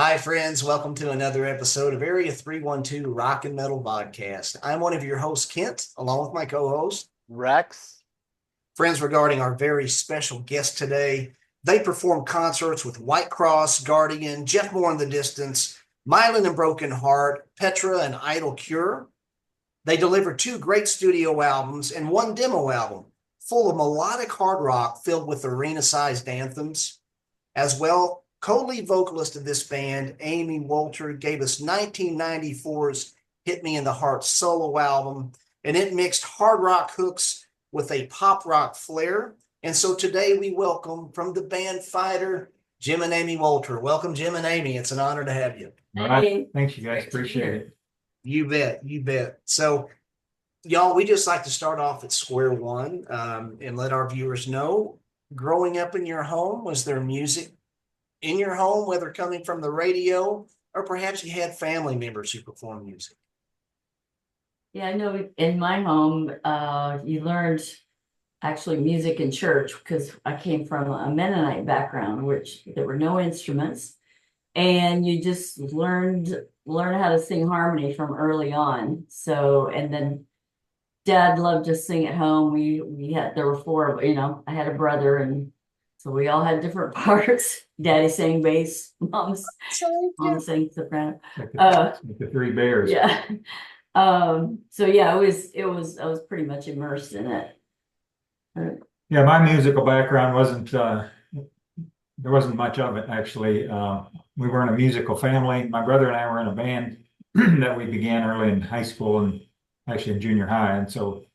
Hi, friends. Welcome to another episode of Area 312 Rock and Metal Podcast. I'm one of your hosts, Kent, along with my co host, Rex. friends. Regarding our very special guest today, they perform concerts with White Cross, Guardian, Jeff Moore in the Distance, Mylan and Broken Heart, Petra and Idle Cure. They delivered two great studio albums and one demo album full of melodic hard rock filled with arena-sized anthems. As well, co-lead vocalist of this band, Amy Wolter, gave us 1994's Hit Me in the Heart solo album, and it mixed hard rock hooks with a pop rock flair. And so today we welcome from the band Fighter, Jim and Amy Wolter. Welcome, Jim and Amy. It's an honor to have you. All right. Thanks, you guys. Appreciate it. You bet. You bet. So, y'all, we just like to start off at square one and let our viewers know, growing up in your home, was there music in your home, whether coming from the radio or perhaps you had family members who performed music? Yeah, I know in my home, you learned actually music in church because I came from a Mennonite background, which there were no instruments, and you just learn how to sing harmony from early on. So, and then Dad loved to sing at home. There were four of, I had a brother, and so we all had different parts. Daddy sang bass, mom sang soprano. Like the Three Bears. Yeah. So yeah, I was pretty much immersed in it. Yeah, my musical background there wasn't much of it actually. We weren't a musical family. My brother and I were in a band that we began early in high school and actually in junior high. And so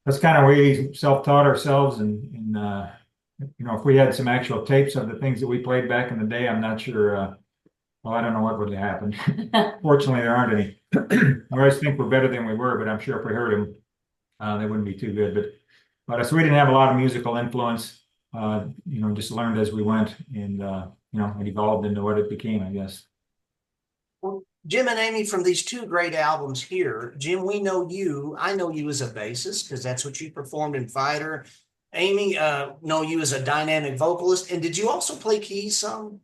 that's kind of we self-taught ourselves and if we had some actual tapes of the things that we played back in the day, I'm not sure. Well, I don't know what would have happened. Fortunately, there aren't any. I always think we're better than we were, but I'm sure if we heard them, they wouldn't be too good. But so we didn't have a lot of musical influence. Just learned as we went, and it evolved into what it became, I guess. Well, Jim and Amy, from these two great albums here, Jim, we know you. I know you as a bassist because that's what you performed in Fighter. Amy, know you as a dynamic vocalist. And did you also play keys some?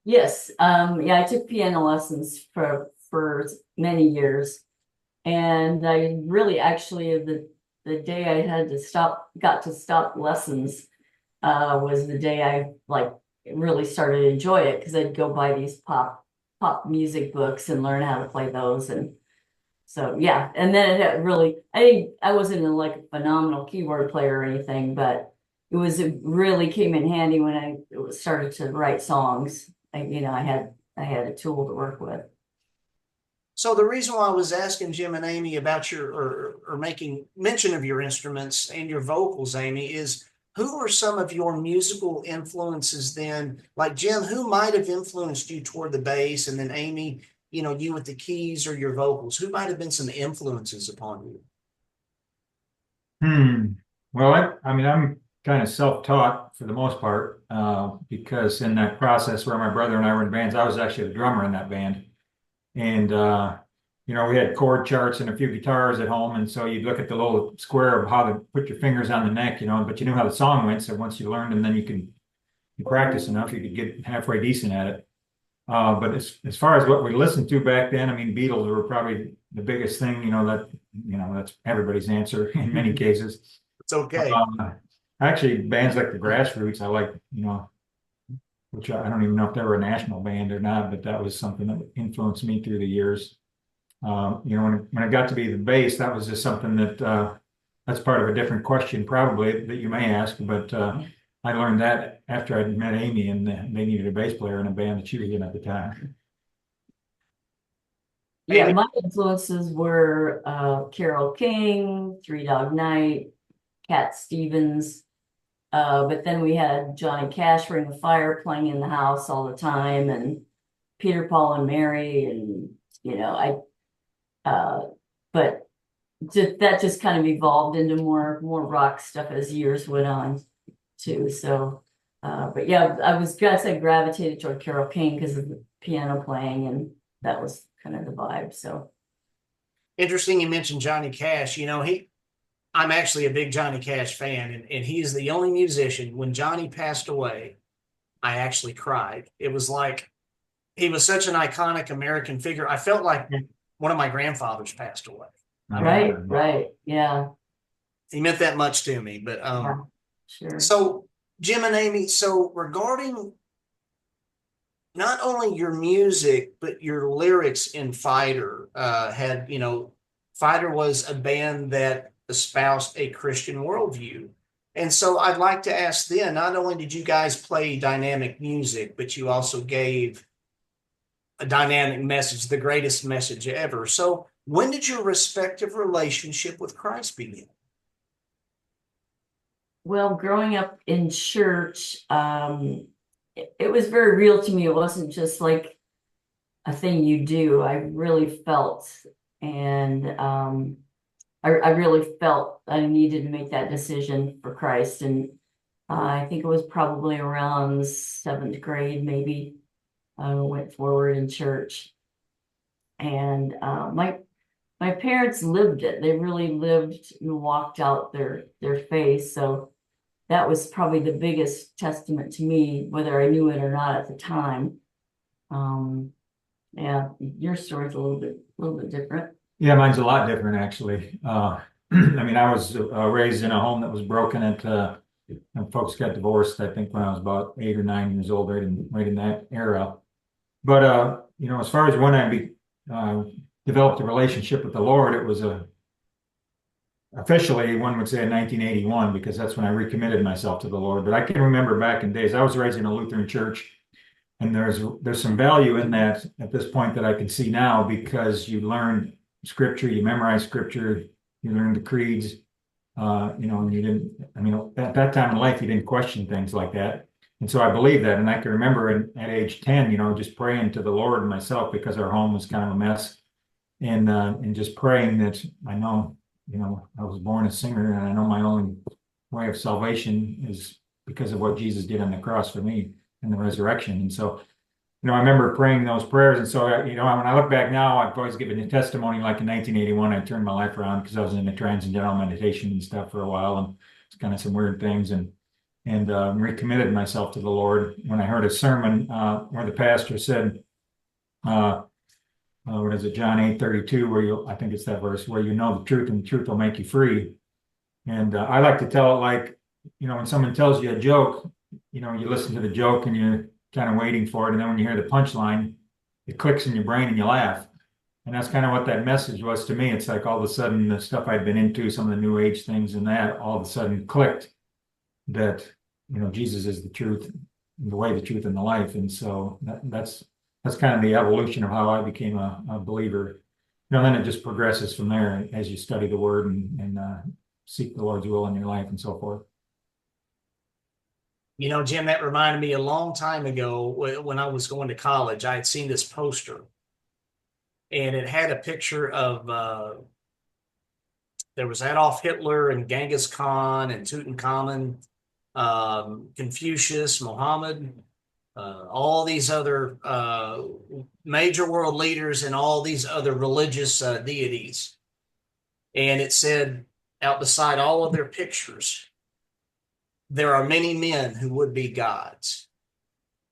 Yes. Yeah, I took piano lessons for many years. And I really actually the day I got to stop lessons was the day I really started to enjoy it, because I'd go buy these pop music books and learn how to play those. And so yeah, and then I wasn't a phenomenal keyboard player or anything, but it really came in handy when I started to write songs. I had a tool to work with. So the reason why I was asking Jim and Amy about or making mention of your instruments and your vocals, Amy, is who are some of your musical influences then? Like Jim, who might have influenced you toward the bass, and then Amy, you with the keys or your vocals, who might have been some influences upon you? Well, I'm kind of self-taught for the most part, because in that process where my brother and I were in bands, I was actually the drummer in that band. And, we had chord charts and a few guitars at home. And so you'd look at the little square of how to put your fingers on the neck, but you knew how the song went. So once you learned them, then you practice enough, you could get halfway decent at it. But as far as what we listened to back then, Beatles were probably the biggest thing, that's everybody's answer in many cases. It's okay. Actually, bands like the Grassroots, I like, which I don't even know if they were a national band or not, but that was something that influenced me through the years. When it got to be the bass, that was just something that's part of a different question probably that you may ask, but I learned that after I'd met Amy, and they needed a bass player in a band that she was in at the time. Yeah, my influences were Carole King, Three Dog Night, Cat Stevens. But then we had Johnny Cash, Ring of Fire playing in the house all the time, and Peter, Paul, and Mary, and but that just kind of evolved into more rock stuff as years went on too. So, but yeah, I gravitated toward Carole King because of the piano playing, and that was kind of the vibe. So interesting you mentioned Johnny Cash. I'm actually a big Johnny Cash fan, and he is the only musician. When Johnny passed away, I actually cried. It was like he was such an iconic American figure. I felt like one of my grandfathers passed away. Right, yeah, He meant that much to me. But yeah, sure. so Jim and Amy, so regarding not only your music, but your lyrics in Fighter, had, Fighter was a band that espoused a Christian worldview. And so I'd like to ask then, not only did you guys play dynamic music, but you also gave a dynamic message, the greatest message ever. So when did your respective relationship with Christ begin? Well, growing up in church, it was very real to me. It wasn't just like a thing you do. I really felt, and I really felt I needed to make that decision for Christ. And I think it was probably around seventh grade, maybe. I went forward in church, and my parents lived it. They really lived and walked out their faith. So that was probably the biggest testament to me, whether I knew it or not at the time. Yeah, your story's a little bit different. Yeah, mine's a lot different, actually. I mean, I was raised in a home that was broken and folks got divorced, I think, when I was about 8 or 9 years old, right in that era. But, as far as when I developed a relationship with the Lord, it was officially, one would say, in 1981, because that's when I recommitted myself to the Lord. But I can remember back in days, I was raised in a Lutheran church, and there's some value in that at this point that I can see now, because you learn scripture, you memorize scripture, you learn the creeds, and you didn't, at that time in life, you didn't question things like that. And so I believe that. And I can remember at age 10, just praying to the Lord and myself, because our home was kind of a mess, and just praying that I know, I was born a singer, and I know my only way of salvation is because of what Jesus did on the cross for me and the resurrection. And so, I remember praying those prayers. And so, when I look back now, I've always given a testimony, like in 1981, I turned my life around because I was in the transcendental meditation and stuff for a while, and it's kind of some weird things, and recommitted myself to the Lord when I heard a sermon where the pastor said, what is it, John 8:32, where I think it's that verse, where you know the truth and the truth will make you free. And I like to tell it like, when someone tells you a joke, you listen to the joke and you're kind of waiting for it. And then when you hear the punchline, it clicks in your brain and you laugh. And that's kind of what that message was to me. It's like all of a sudden the stuff I'd been into, some of the new age things and that, all of a sudden clicked that, Jesus is the truth, the way, the truth, and the life. And so that's kind of the evolution of how I became a believer. Then it just progresses from there as you study the word and seek the Lord's will in your life and so forth. Jim, that reminded me a long time ago when I was going to college, I had seen this poster, and it had a picture of, there was Adolf Hitler and Genghis Khan and Tutankhamun, Confucius, Muhammad, all these other major world leaders and all these other religious deities. And it said out beside all of their pictures, there are many men who would be gods.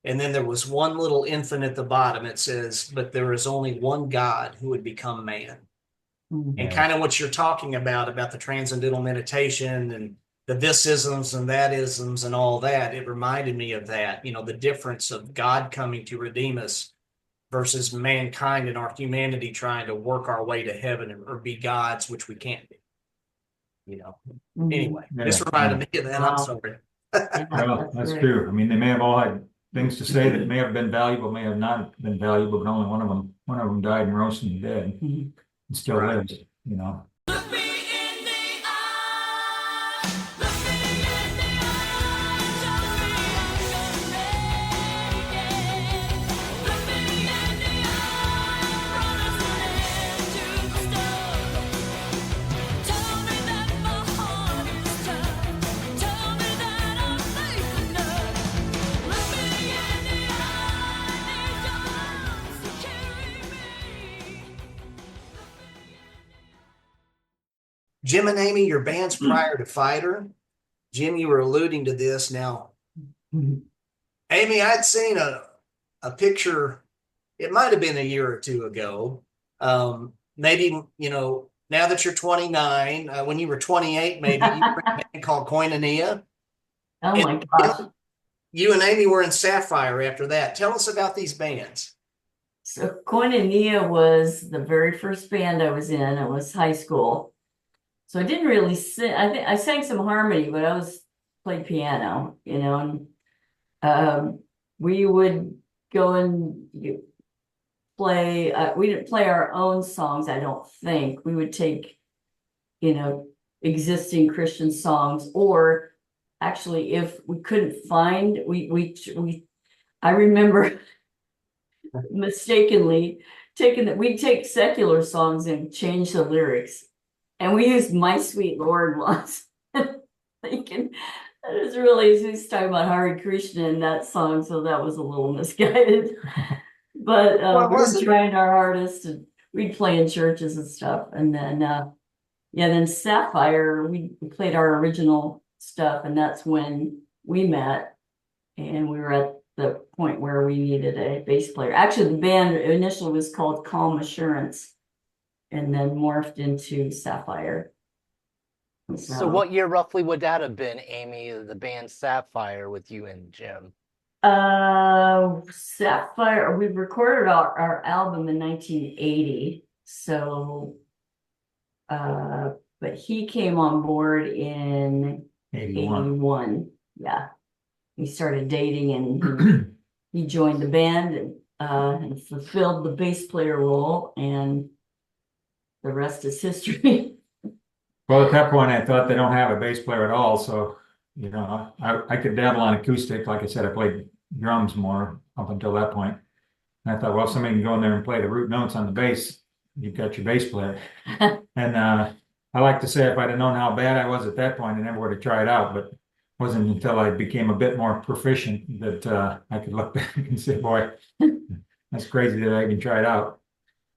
And then there was one little infant at the bottom. It says, but there is only one God who would become man. Mm-hmm. And kind of what you're talking about the transcendental meditation and the this-isms and that-isms and all that, it reminded me of that, the difference of God coming to redeem us versus mankind and our humanity trying to work our way to heaven or be gods, which we can't be. Anyway, this reminded me of that. Wow. I'm sorry. Well, that's true. They may have all had things to say that may have been valuable, may have not been valuable, but only one of them died and rose from the dead and still lives, Jim and Amy, your bands prior to Fighter. Jim, you were alluding to this. Now, Amy, I'd seen a picture it might have been a year or two ago. Maybe, now that you're 29, when you were 28, maybe you were in a band called Koinonia. Oh And my gosh. you and Amy were in Sapphire after that. Tell us about these bands. So Koinonia was the very first band I was in. It was high school. So I didn't really sing. I think I sang some harmony, but I played piano, and we would go and play. We didn't play our own songs, I don't think. We would take, existing Christian songs, or actually, if we couldn't find, I remember mistakenly we'd take secular songs and change the lyrics. And we used My Sweet Lord once, thinking that is really, he's talking about Hare Krishna in that song, so that was a little misguided. But we were trying our hardest, and we'd play in churches and stuff. And then, then Sapphire, we played our original stuff, and that's when we met. And we were at the point where we needed a bass player. Actually, the band initially was called Calm Assurance, and then morphed into Sapphire. So what year roughly would that have been, Amy, the band Sapphire with you and Jim? Sapphire, we recorded our album in 1980. So, but he came on board in 81. Yeah. He started dating, and he joined the band and fulfilled the bass player role, and the rest is history. Well, at that point, I thought they don't have a bass player at all. So, I could dabble on acoustic. Like I said, I played drums more up until that point. And I thought, well, if somebody can go in there and play the root notes on the bass, you've got your bass player. And I like to say, if I'd have known how bad I was at that point, I never would have tried out. But it wasn't until I became a bit more proficient that I could look back and say, boy, that's crazy that I even tried out.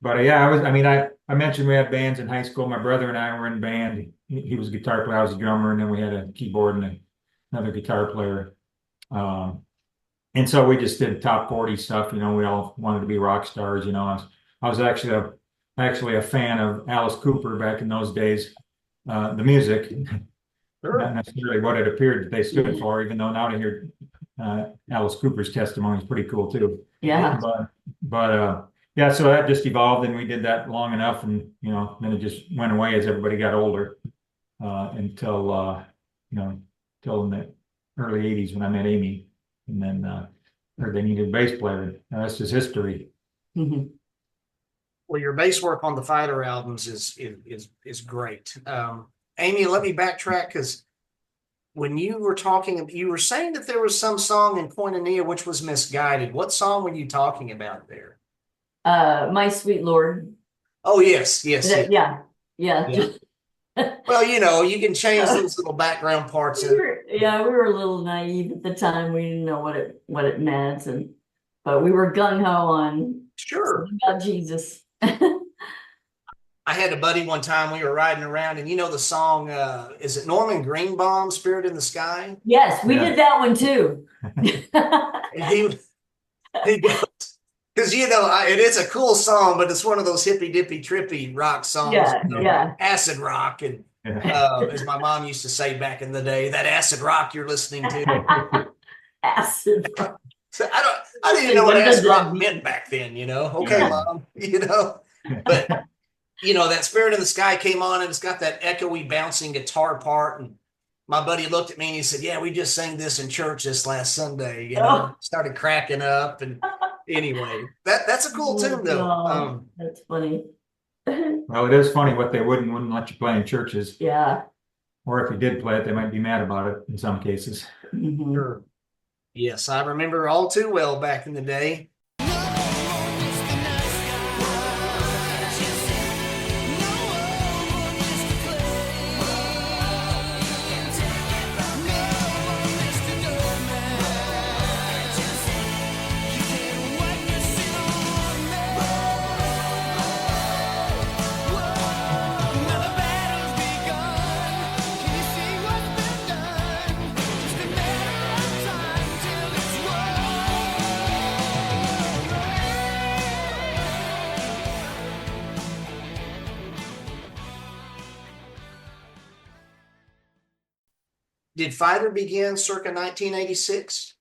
But I mentioned we had bands in high school. My brother and I were in band. He was a guitar player, I was a drummer, and then we had a keyboard and another guitar player. And so we just did top 40 stuff. We all wanted to be rock stars. I was actually a fan of Alice Cooper back in those days. The music, Sure. not necessarily what it appeared that they stood for, even though now to hear Alice Cooper's testimony is pretty cool too. Yeah. But yeah, so that just evolved, and we did that long enough, and then it just went away as everybody got older, until till in the early '80s when I met Amy, and then heard they needed a bass player. The rest is history. Mhm. Well, your bass work on the Fighter albums is great. Amy, let me backtrack, because when you were talking, you were saying that there was some song in Koinonia which was misguided. What song were you talking about there? My Sweet Lord. Oh, yes. Yeah. Well, you can change those little background parts. We were a little naive at the time. We didn't know what it meant, but we were gung ho on Sure. about Jesus. I had a buddy one time, we were riding around, and the song, is it Norman Greenbaum, Spirit in the Sky? Yes, we did that one too. And he goes, because it is a cool song, but it's one of those hippy dippy trippy rock songs. Yeah. Acid rock, and as my mom used to say back in the day, that acid rock you're listening to. Acid rock. So I didn't even know what acid rock meant back then. Okay, Mom. But that Spirit in the Sky came on, and it's got that echoey bouncing guitar part, and my buddy looked at me and he said, "Yeah, we just sang this in church this last Sunday." Started cracking up, and anyway, that's a cool tune though. That's funny. Well, it is funny what they wouldn't let you play in churches. Yeah. Or if you did play it, they might be mad about it in some cases. Mhm. Sure. Yes, I remember all too well back in the day. did Fighter begin circa 1986?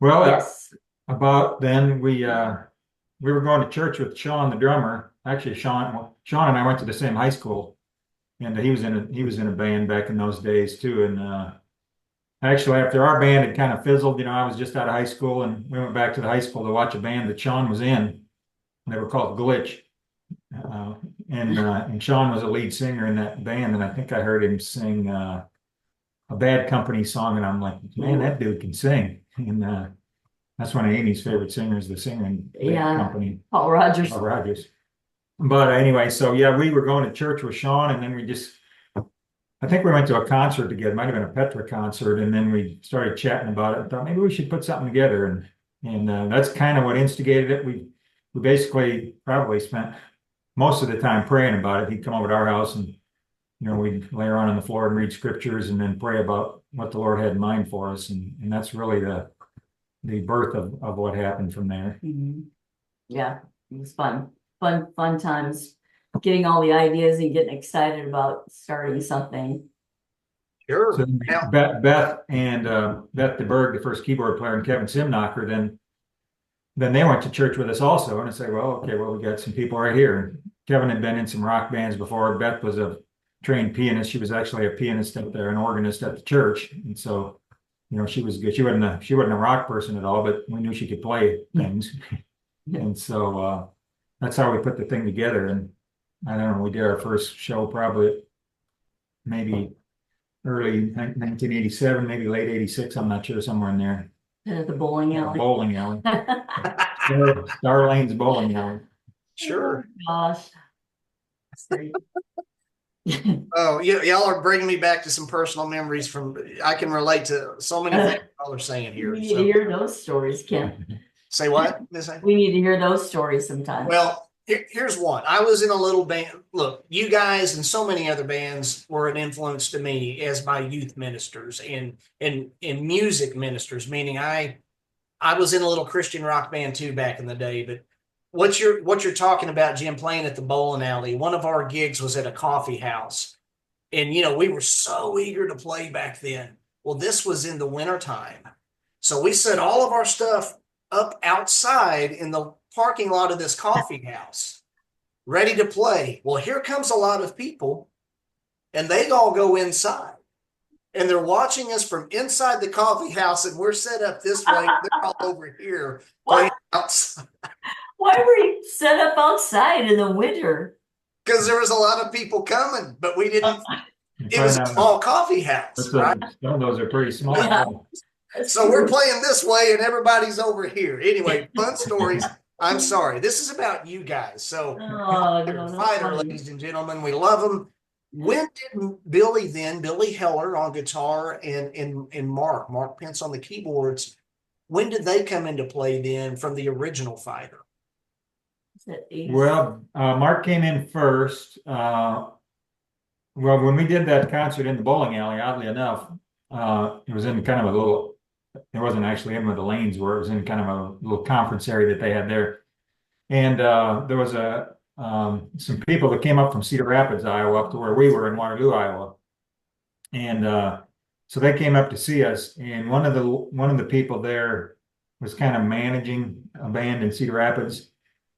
Well, Yes. about then we were going to church with Sean, the drummer. Actually, Sean and I went to the same high school, and he was in a band back in those days too. And actually, after our band had kind of fizzled, I was just out of high school, and we went back to the high school to watch a band that Sean was in. They were called Glitch, and Sean was a lead singer in that band, and I think I heard him sing a Bad Company song, and I'm like, man, that dude can sing. And that's one of Amy's favorite singers, the singer in Bad Company, Paul Rogers. Paul Rogers. But anyway, so yeah, we were going to church with Sean, and then I think we went to a concert together. It might have been a Petra concert, and then we started chatting about it and thought maybe we should put something together, and that's kind of what instigated it. We basically probably spent most of the time praying about it. He'd come over to our house, and we'd lay around on the floor and read scriptures, and then pray about what the Lord had in mind for us, and that's really the birth of what happened from there. Yeah, it was fun times, getting all the ideas and getting excited about starting something. Sure. So Beth and Beth DeBerg, the first keyboard player, and Kevin Simnocker, then they went to church with us also. And I said, well, okay, we got some people right here. Kevin had been in some rock bands before. Beth was a trained pianist. She was actually a pianist up there, an organist at the church. And so, she was good. She wasn't a rock person at all, but we knew she could play things. And so that's how we put the thing together. And I don't know, we did our first show probably maybe early 1987, maybe late 86. I'm not sure, somewhere in there. At the bowling alley. Bowling alley. Star Lane's bowling alley. Sure. Oh, gosh. Oh, y'all are bringing me back to some personal memories I can relate to so many things y'all are saying here. We need to hear those stories, Ken. Say what, Miss Amy? We need to hear those stories sometime. Well, here's one. I was in a little band. Look, you guys and so many other bands were an influence to me as my youth ministers and music ministers, meaning I was in a little Christian rock band too back in the day. But what you're talking about, Jim, playing at the bowling alley, one of our gigs was at a coffee house. And, we were so eager to play back then. Well, this was in the wintertime. So we set all of our stuff up outside in the parking lot of this coffee house, ready to play. Well, here comes a lot of people, and they all go inside, and they're watching us from inside the coffee house, and we're set up this way. They're all over here playing outside. Why were you set up outside in the winter? Because there was a lot of people coming, but we didn't. It was a small coffee house, right? Some of those are pretty small. Yeah. So we're playing this way, and everybody's over here. Anyway, fun stories. I'm sorry. This is about you guys. So, Fighter, ladies and gentlemen, we love them. When did Billy Heller on guitar and Mark Pence on the keyboards, when did they come into play then from the original Fighter? Well, Mark came in first. Well, when we did that concert in the bowling alley, oddly enough, it was in kind of it wasn't actually in where the lanes were. It was in kind of a little conference area that they had there. And there was some people that came up from Cedar Rapids, Iowa, up to where we were in Waterloo, Iowa. And so they came up to see us. And one of the people there was kind of managing a band in Cedar Rapids.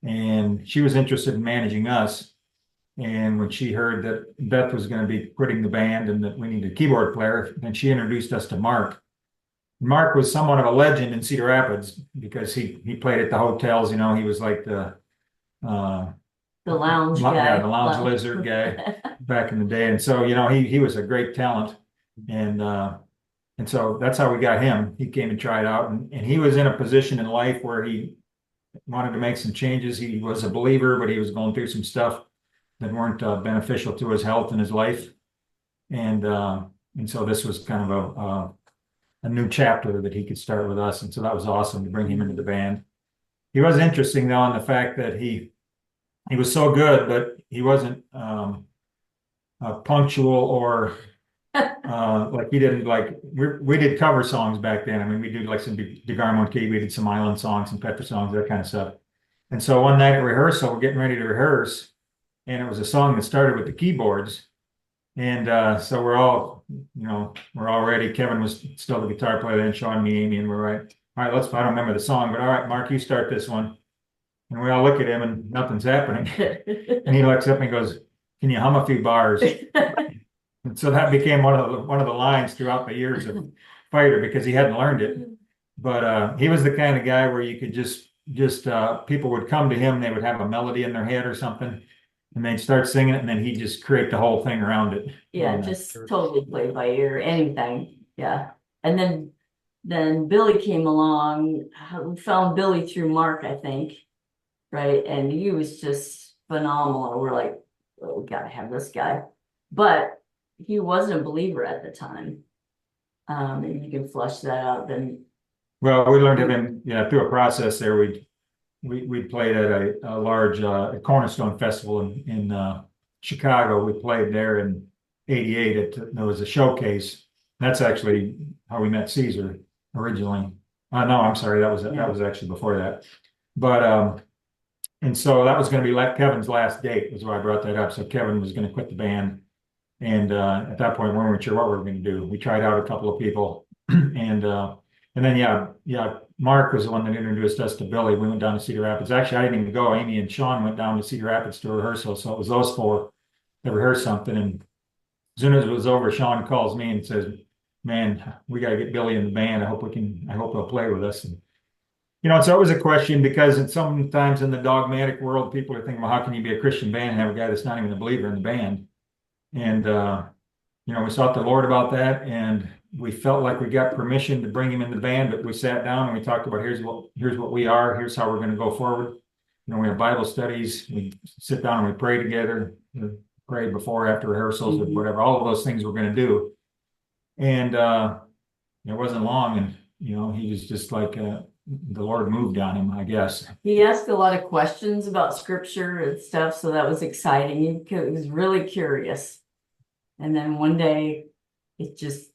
And she was interested in managing us. And when she heard that Beth was going to be quitting the band and that we needed a keyboard player, then she introduced us to Mark. Mark was somewhat of a legend in Cedar Rapids because he played at the hotels. He was like the lounge guy, the lounge lizard guy back in the day. And so he was a great talent, and so that's how we got him. He came and tried out, and he was in a position in life where he wanted to make some changes. He was a believer, but he was going through some stuff that weren't beneficial to his health and his life, and so this was kind of a new chapter that he could start with us, and so that was awesome to bring him into the band. He was interesting though in the fact that he was so good, but he wasn't punctual or like he didn't like we did cover songs back then. I mean, we did like some DeGarmo Key, we did some Island songs, some Petra songs, that kind of stuff. And so one night at rehearsal, we're getting ready to rehearse, and it was a song that started with the keyboards. And so we're all, we're all ready. Kevin was still the guitar player, then Sean, me, Amy, and we're right. All right, I don't remember the song, but all right, Mark, you start this one. And we all look at him and nothing's happening. And he looks up and he goes, "Can you hum a few bars?" And so that became one of the lines throughout the years of Fighter, because he hadn't learned it. But he was the kind of guy where you could just people would come to him, they would have a melody in their head or something, and they'd start singing it, and then he'd just create the whole thing around it. Yeah, just totally play by ear, anything. Yeah. And then Billy came along. We found Billy through Mark, I think. Right. And he was just phenomenal. We're like, oh, we gotta have this guy. But he wasn't a believer at the time. And you can flush that out then. Well, we learned of him, through a process there. We played at a large Cornerstone Festival in Chicago. We played there in '88. There was a showcase. That's actually how we met Caesar originally. No, I'm sorry, that was actually before that. But and so that was going to be like Kevin's last date, was why I brought that up. So Kevin was going to quit the band, and at that point we weren't sure what we were going to do. We tried out a couple of people, and then Mark was the one that introduced us to Billy. We went down to Cedar Rapids. Actually, I didn't even go. Amy and Sean went down to Cedar Rapids to rehearsal. So it was those four that rehearsed something. And as soon as it was over, Sean calls me and says, "Man, we got to get Billy in the band. I hope he'll play with us." And it's always a question, because sometimes in the dogmatic world, people are thinking, well, how can you be a Christian band and have a guy that's not even a believer in the band? And we sought the Lord about that, and we felt like we got permission to bring him in the band, but we sat down and we talked about here's what we are, here's how we're going to go forward. We have Bible studies, we sit down and we pray together, pray before, after rehearsals, or whatever, all of those things we're going to do. And it wasn't long, and he was just like the Lord moved on him, I guess. He asked a lot of questions about scripture and stuff, so that was exciting. He was really curious. And then one day it just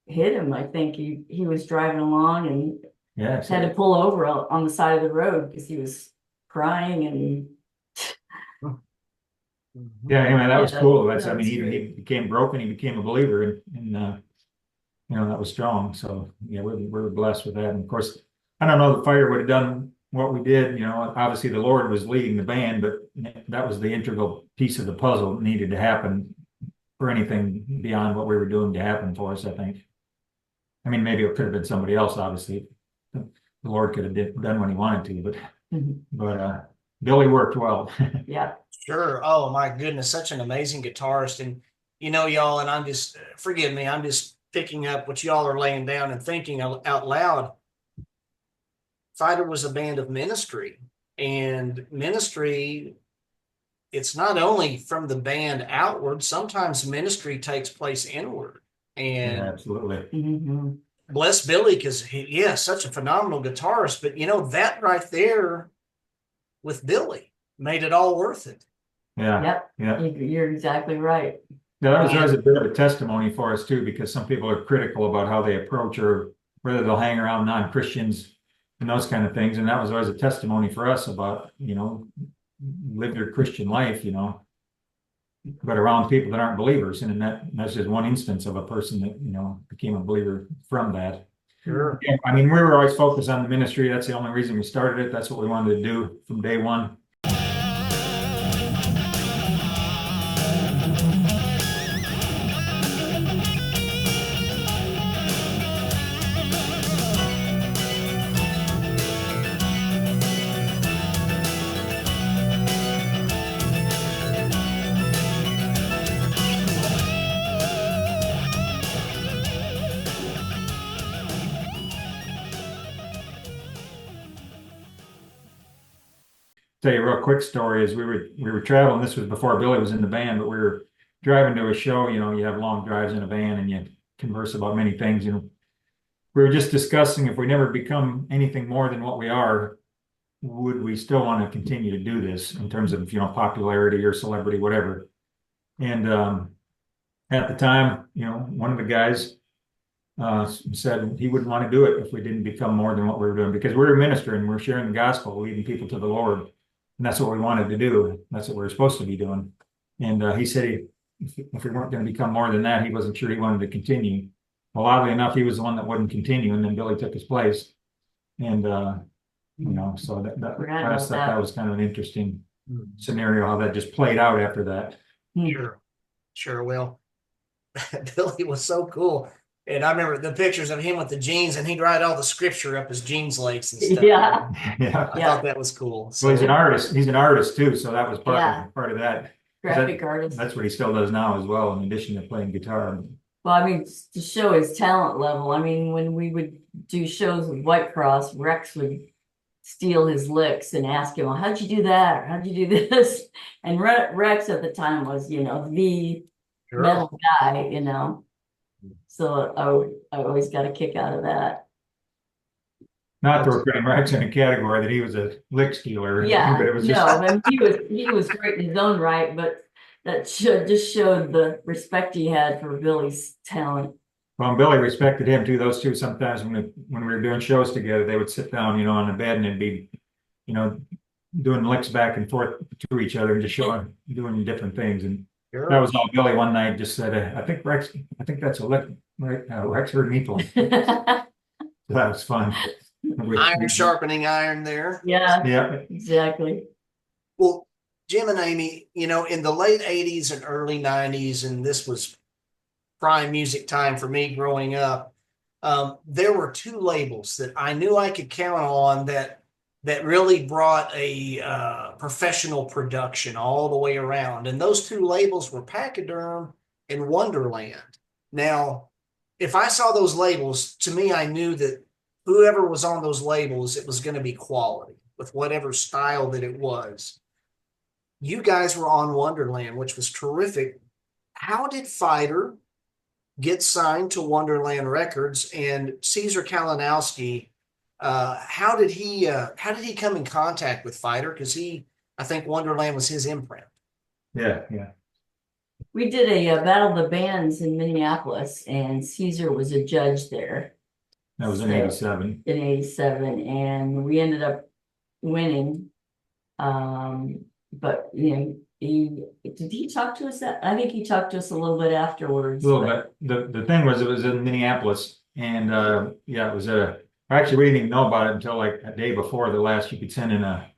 hit him. I think he was driving along and had to pull over on the side of the road because he was crying. And that was cool. He became broken, he became a believer, and that was strong. So we're blessed with that. And of course, I don't know that Fire would have done what we did. Obviously the Lord was leading the band, but that was the integral piece of the puzzle that needed to happen for anything beyond what we were doing to happen for us, I think. I mean, maybe it could have been somebody else, obviously. The Lord could have done what he wanted to, but Billy worked well. Yeah. Sure. Oh my goodness, such an amazing guitarist. And y'all, and I'm just, forgive me, I'm just picking up what y'all are laying down and thinking out loud. Fighter was a band of ministry, and ministry, it's not only from the band outward, sometimes ministry takes place inward. And absolutely. Bless Billy, because he's such a phenomenal guitarist, but that right there with Billy made it all worth it. Yep. You're exactly right. That was always a bit of a testimony for us too, because some people are critical about how they approach, or whether they'll hang around non-Christians and those kind of things. And that was always a testimony for us about, live your Christian life, but around people that aren't believers. And that's just one instance of a person that, became a believer from that. Sure. Yeah, I mean, we were always focused on the ministry. That's the only reason we started it. That's what we wanted to do from day one. Tell you a real quick story. Is we were traveling. This was before Billy was in the band, but we were driving to a show. You have long drives in a van and you converse about many things. We were just discussing, if we never become anything more than what we are, would we still want to continue to do this in terms of popularity or celebrity, whatever. And at the time, one of the guys said he wouldn't want to do it if we didn't become more than what we were doing, because we're ministering, we're sharing the gospel, leading people to the Lord. And that's what we wanted to do. That's what we were supposed to be doing. And he said if we weren't going to become more than that, he wasn't sure he wanted to continue. Well, oddly enough, he was the one that wouldn't continue, and then Billy took his place. And so that Forgot I about thought that. that was kind of an interesting scenario, how that just played out after that. Sure will. Billy was so cool. And I remember the pictures of him with the jeans, and he'd write all the scripture up his jeans legs and stuff. Yeah. Yeah. I thought that was cool. Well, he's an So, artist. He's an artist too, so that was Yeah. part of that. Graphic artist. That's what he still does now as well, in addition to playing guitar. Well, I mean, to show his talent level, I mean, when we would do shows with White Cross, Rex would steal his licks and ask him, well, how'd you do that? Or how'd you do this? And Rex at the time was, the sure. metal guy. So I always got a kick out of that. Not that we're putting Rex in a category that he was a lick stealer. Yeah, But it was no, just, and he was great in his own right, but that just showed the respect he had for Billy's talent. well, and Billy respected him too. Those two, sometimes when we were doing shows together, they would sit down, on the bed, and it'd be, doing licks back and forth to each other and just doing different things. And Sure. that was all Billy one night just said, I think that's a lick, right? Rex heard me play. So that was fun. Iron sharpening iron there. Yeah, Yeah. exactly. Well, Jim and Amy, in the late 80s and early 90s, and this was prime music time for me growing up, there were two labels that I knew I could count on that really brought a professional production all the way around. And those two labels were Pachyderm and Wonderland. Now, if I saw those labels, to me, I knew that whoever was on those labels, it was going to be quality with whatever style that it was. You guys were on Wonderland, which was terrific. How did Fighter get signed to Wonderland Records, and Caesar Kalinowski? How did he come in contact with Fighter? Because I think Wonderland was his imprint. Yeah. We did a Battle of the Bands in Minneapolis, and Caesar was a judge there That was in 87. in '87, and we ended up winning. But did he talk to us? I think he talked to us a little bit afterwards. A little bit. The thing was, it was in Minneapolis, and it was actually, we didn't even know about it until like a day before the last. You could send in a,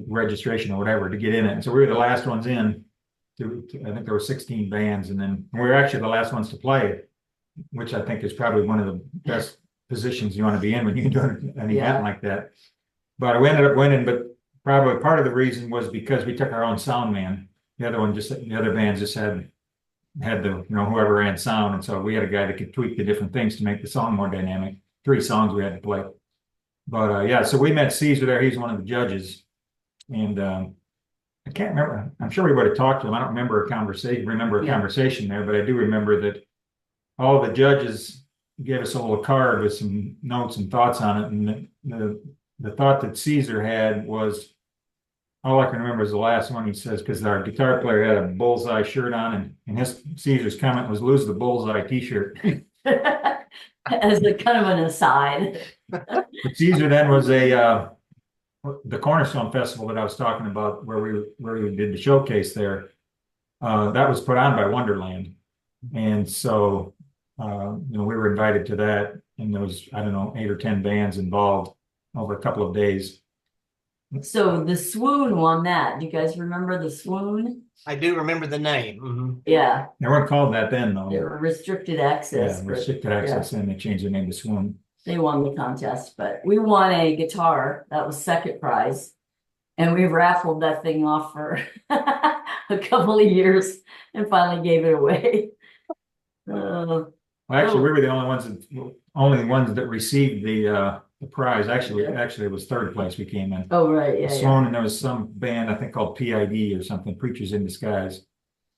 registration or whatever to get in it. And so we were the last ones in. I think there were 16 bands, and then we were actually the last ones to play, which I think is probably one of the best positions you want to be in when you're doing an event like that. But we ended up winning, but probably part of the reason was because we took our own sound man. The other bands just had the, whoever ran sound. And so we had a guy that could tweak the different things to make the song more dynamic. 3 songs we had to play. But so we met Caesar there. He's one of the judges. And I can't remember. I'm sure we would have talked to him. I don't remember a conversation there, but I do remember that all the judges gave us a little card with some notes and thoughts on it. And the thought that Caesar had was, all I can remember is the last one he says, because our guitar player had a bullseye shirt on, and Caesar's comment was, lose the bullseye t-shirt. As a kind of an aside. But Caesar then was the Cornerstone Festival that I was talking about, where we did the showcase there. That was put on by Wonderland, and so we were invited to that, and there was, I don't know, 8 or 10 bands involved over a couple of days. So the Swoon won that. Do you guys remember the Swoon? I do remember the name. Mm-hmm. Yeah, They weren't called that then, though. they were restricted access. Yeah, restricted access, and they changed their name to Swoon. They won the contest, but we won a guitar. That was second prize. And we raffled that thing off for a couple of years and finally gave it away. Well, actually, we were the only ones that received the prize. Actually, it was third place we came in. Oh, right. Yeah. Sloan, and there was some band, I think, called PID or something, Preachers in Disguise.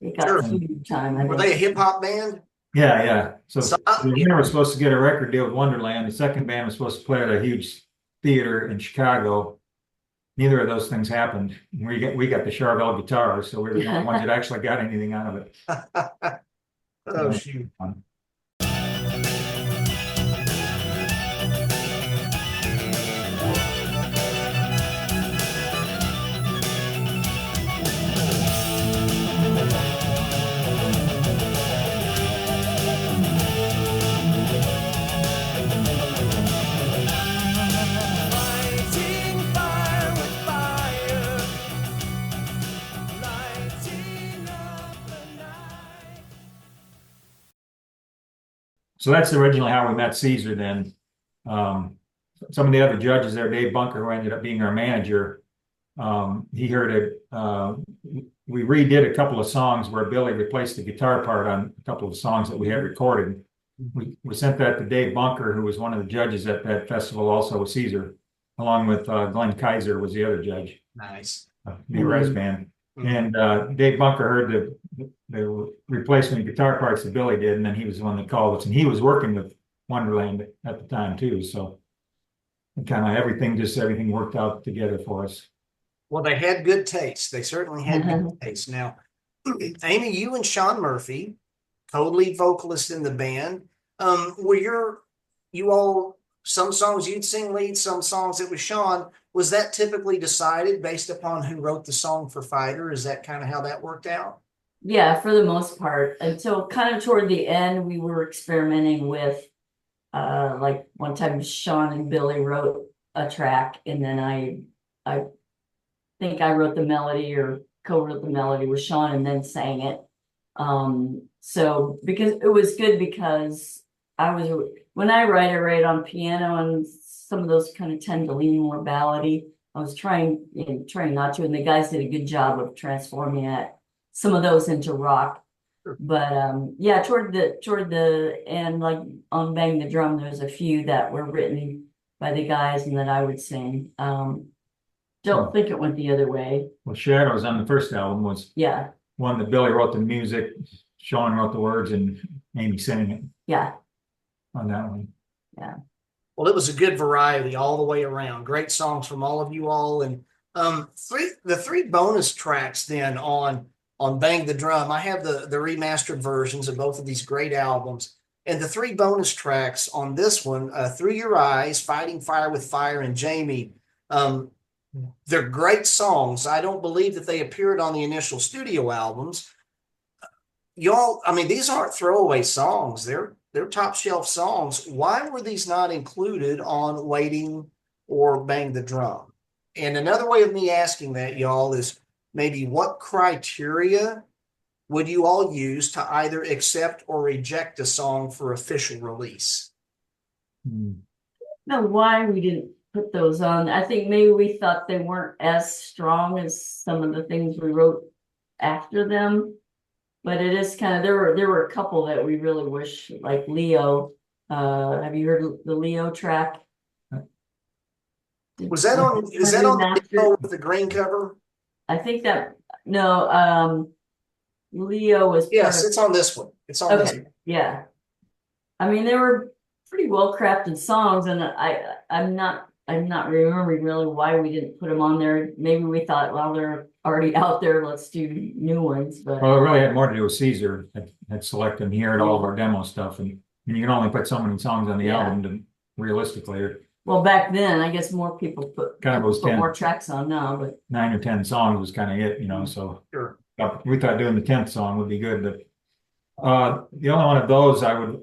It got Sure. huge time. Were they a hip hop band? Yeah. So So, the winner was supposed to get a record deal with Wonderland. The second band was supposed to play at a huge theater in Chicago. Neither of those things happened. We got the Charvel guitar, so we were the only ones that actually got anything out of it. Oh, shoot. so that's originally how we met Caesar then. Some of the other judges there, Dave Bunker, who ended up being our manager, he heard it. We redid a couple of songs where Billy replaced the guitar part on a couple of songs that we had recorded. We sent that to Dave Bunker, who was one of the judges at that festival, also with Caesar, along with Glenn Kaiser was the other judge. Nice. The Res Band. And Dave Bunker heard the replacement guitar parts that Billy did, and then he was the one that called us, and he was working with Wonderland at the time too. So kind of everything worked out together for us. Well, they had good taste. They certainly had good taste. Now, Amy, you and Sean Murphy, co-lead vocalist in the band, were you all, some songs you'd sing lead, some songs it was Sean. Was that typically decided based upon who wrote the song for Fighter? Is that kind of how that worked out? Yeah, for the most part. Until kind of toward the end, we were experimenting with, like one time Sean and Billy wrote a track, and then I think I wrote the melody or co-wrote the melody with Sean and then sang it. So because it was good because when I write on piano, and some of those kind of tend to lean more ballady. I was trying not to, and the guys did a good job of transforming some of those into rock. But yeah, toward the end, like on Bang the Drum, there's a few that were written by the guys and that I would sing. Don't think it went the other way. Well, Shadows on the first album was one that Billy wrote the music, Sean wrote the words, and Amy sang it. Yeah. On that one. Yeah. Well, it was a good variety all the way around. Great songs from all of you all. And the three bonus tracks then on Bang the Drum, I have the remastered versions of both of these great albums. And the three bonus tracks on this one, Through Your Eyes, Fighting Fire with Fire, and Jamie, they're great songs. I don't believe that they appeared on the initial studio albums. Y'all, I mean, these aren't throwaway songs. They're top shelf songs. Why were these not included on Waiting or Bang the Drum? And another way of me asking that, y'all, is maybe what criteria would you all use to either accept or reject a song for official release? Know why we didn't put those on. I think maybe we thought they weren't as strong as some of the things we wrote after them. But it is kind of, there were a couple that we really wish, like Leo. Have you heard the Leo track? Is that on the demo with the green cover? I think that, no, Leo was. Yes, it's on this one. It's on this one. Yeah. I mean, they were pretty well crafted songs, and I'm not remembering really why we didn't put them on there. Maybe we thought, well, they're already out there, let's do new ones. But well, it really had more to do with Caesar had selected and he heard all of our demo stuff, and you can only put so many songs on the album to realistically. Well, back then, I guess more people put 10, more tracks on now, but 9 or 10 songs was kind of it, you know. So sure. We thought doing the 10th song would be good, but the only one of those I would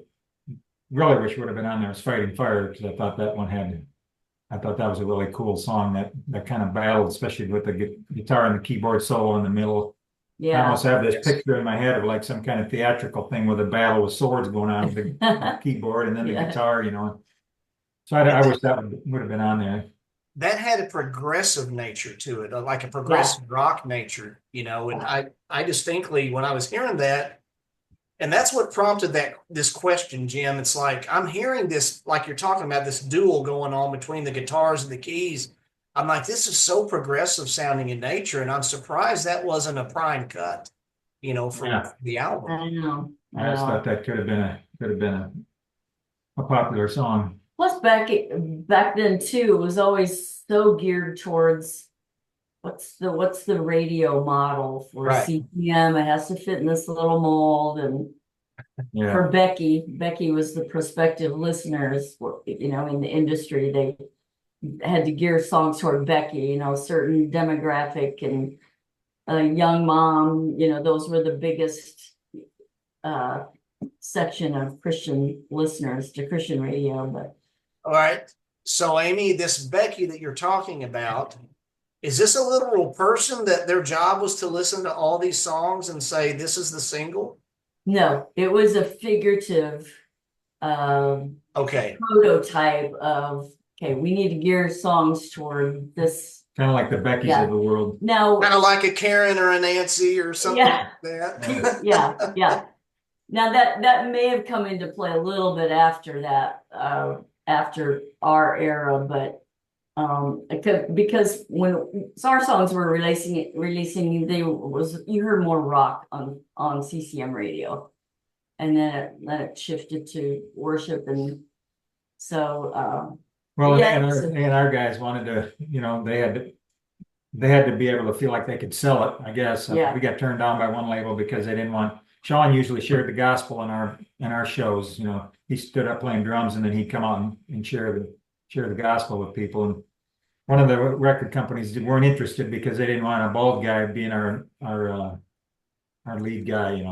really wish would have been on there was Fighting Fire, because I thought that was a really cool song that kind of battled, especially with the guitar and the keyboard solo in the middle. yeah. I almost have this picture in my head of like some kind of theatrical thing with a battle with swords going on with the keyboard and then the guitar, you know. So I wish that would have been on there. That had a progressive nature to it, like a progressive rock nature, you know. And I distinctly, when I was hearing that, and that's what prompted this question, Jim. It's like I'm hearing this, like you're talking about this duel going on between the guitars and the keys. I'm like, this is so progressive sounding in nature, and I'm surprised that wasn't a prime cut, you know, from the album. I know. I just thought that could have been a popular song. Plus, back then too, it was always so geared towards what's the radio model for CPM. It has to fit in this little mold, and for Becky was the prospective listeners. You know, in the industry, they had to gear songs toward Becky. You know, certain demographic and a young mom. You know, those were the biggest section of Christian listeners to Christian radio, but. All right. So, Amy, this Becky that you're talking about, is this a literal person that their job was to listen to all these songs and say, this is the single? No, it was a figurative Okay. prototype of, okay, we need to gear songs toward this. Kind of like the Beckys Yeah. of the world. Now, Kind of like a Karen or a Nancy or something Yeah. like that. yeah. Now that may have come into play a little bit after that, after our era, but because when our songs were releasing, you heard more rock on CCM radio, and then it shifted to worship, and so Well, yeah, and our guys wanted to, they had to be able to feel like they could sell it, I guess. Yeah. We got turned down by one label because they didn't want, Sean usually shared the gospel in our shows, he stood up playing drums and then he'd come out and share the gospel with people. And one of the record companies weren't interested because they didn't want a bald guy being our lead guy.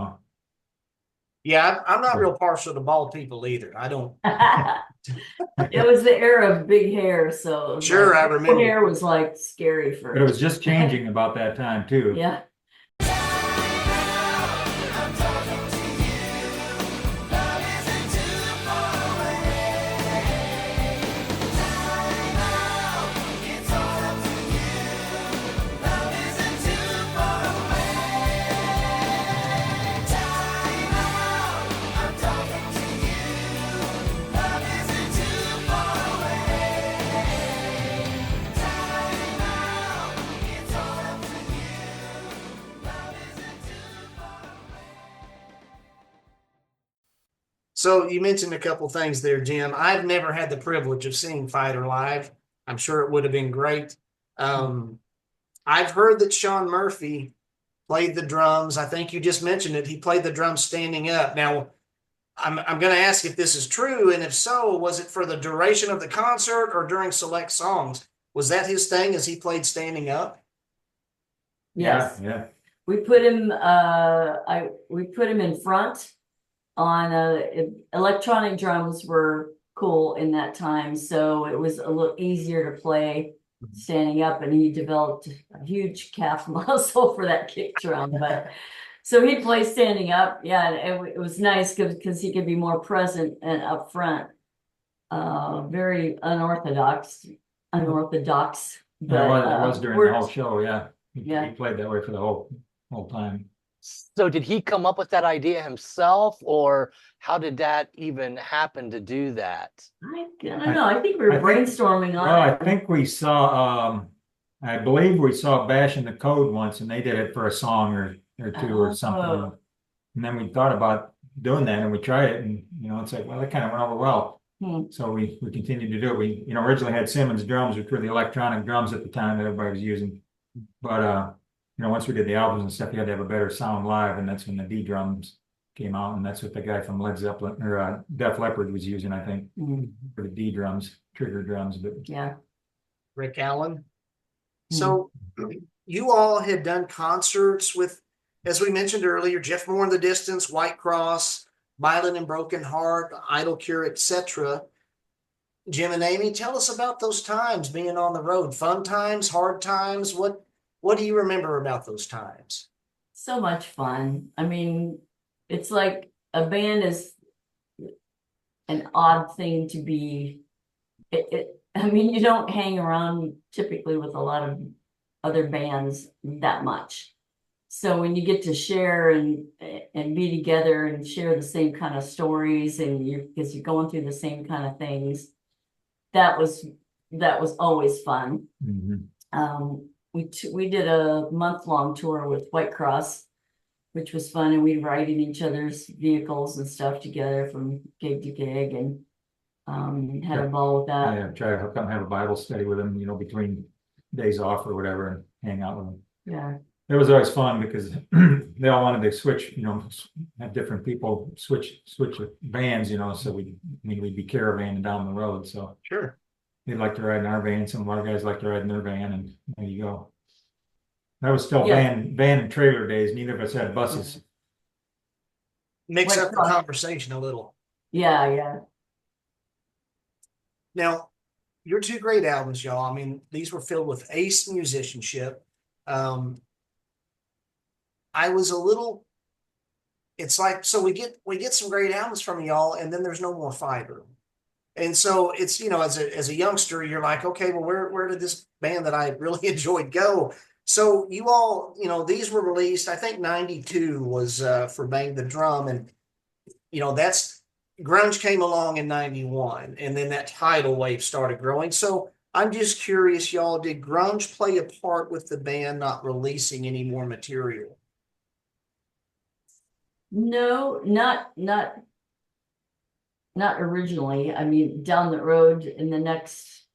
Yeah, I'm not real partial to bald people either. I don't. it was the era of big hair, so it was Sure, I big remember. hair was like scary for But it was just changing about that time too. yeah. So you mentioned a couple things there, Jim. I've never had the privilege of seeing Fighter live. I'm sure it would have been great. I've heard that Sean Murphy played the drums. I think you just mentioned it. He played the drums standing up. Now, I'm going to ask if this is true, and if so, was it for the duration of the concert or during select songs? Was that his thing as he played standing up? Yes. Yeah. We put him in front on electronic drums were cool in that time, so it was a little easier to play standing up, and he developed a huge calf muscle for that kick drum. But so he'd play standing up, yeah, and it was nice because he could be more present and up front. Very unorthodox, but It was during the whole show, yeah. Yeah. He played that way for the whole time. So did he come up with that idea himself, or how did that even happen to do that? I don't know. I think we were brainstorming on Well, it. I think we saw, I believe we saw Bash in the Code once, and they did it for a song or two or something. And then we thought about doing that, and we tried it, and it's like, well, that kind of went over well. So we continued to do it. We originally had Simmons drums, which were the electronic drums at the time that everybody was using. But once we did the albums and stuff, you had to have a better sound live, and that's when the D drums came out, and that's what the guy from Led Zeppelin or Def Leppard was using, I think, for the D drums, trigger drums. But yeah, Rick Allen. So you all had done concerts with, as we mentioned earlier, Jeff Moore in the Distance, White Cross, Violin and Broken Heart, Idle Cure, etc. Jim and Amy, tell us about those times being on the road. Fun times, hard times. What do you remember about those times? So much fun. I mean, it's like a band is an odd thing to be. I mean, you don't hang around typically with a lot of other bands that much. So when you get to share and be together and share the same kind of stories, and because you're going through the same kind of things, that was always fun. We did a month-long tour with White Cross, which was fun, and we ride in each other's vehicles and stuff together from gig to gig, and had a ball with that. Yeah, try to come have a Bible study with them, between days off or whatever, and hang out with them. Yeah. It was always fun because they all wanted to switch, have different people switch bands, so we'd be caravanning down the road. So sure, they'd like to ride in our van. Some of our guys like to ride in their van, and there you go. That was still van and trailer days. Neither of us had buses. Mix up the conversation a little. Yeah. Now, your two great albums, y'all. I mean, these were filled with ace musicianship. I was a little it's like, so we get some great albums from y'all, and then there's no more fiber. And so it's, as a youngster, you're like, okay, well, where did this band that I really enjoyed go? So you all, these were released, I think 92 was for Bang the Drum. And, that's grunge came along in 91, and then that tidal wave started growing. So I'm just curious, y'all, did grunge play a part with the band not releasing any more material? No, not originally. I mean, down the road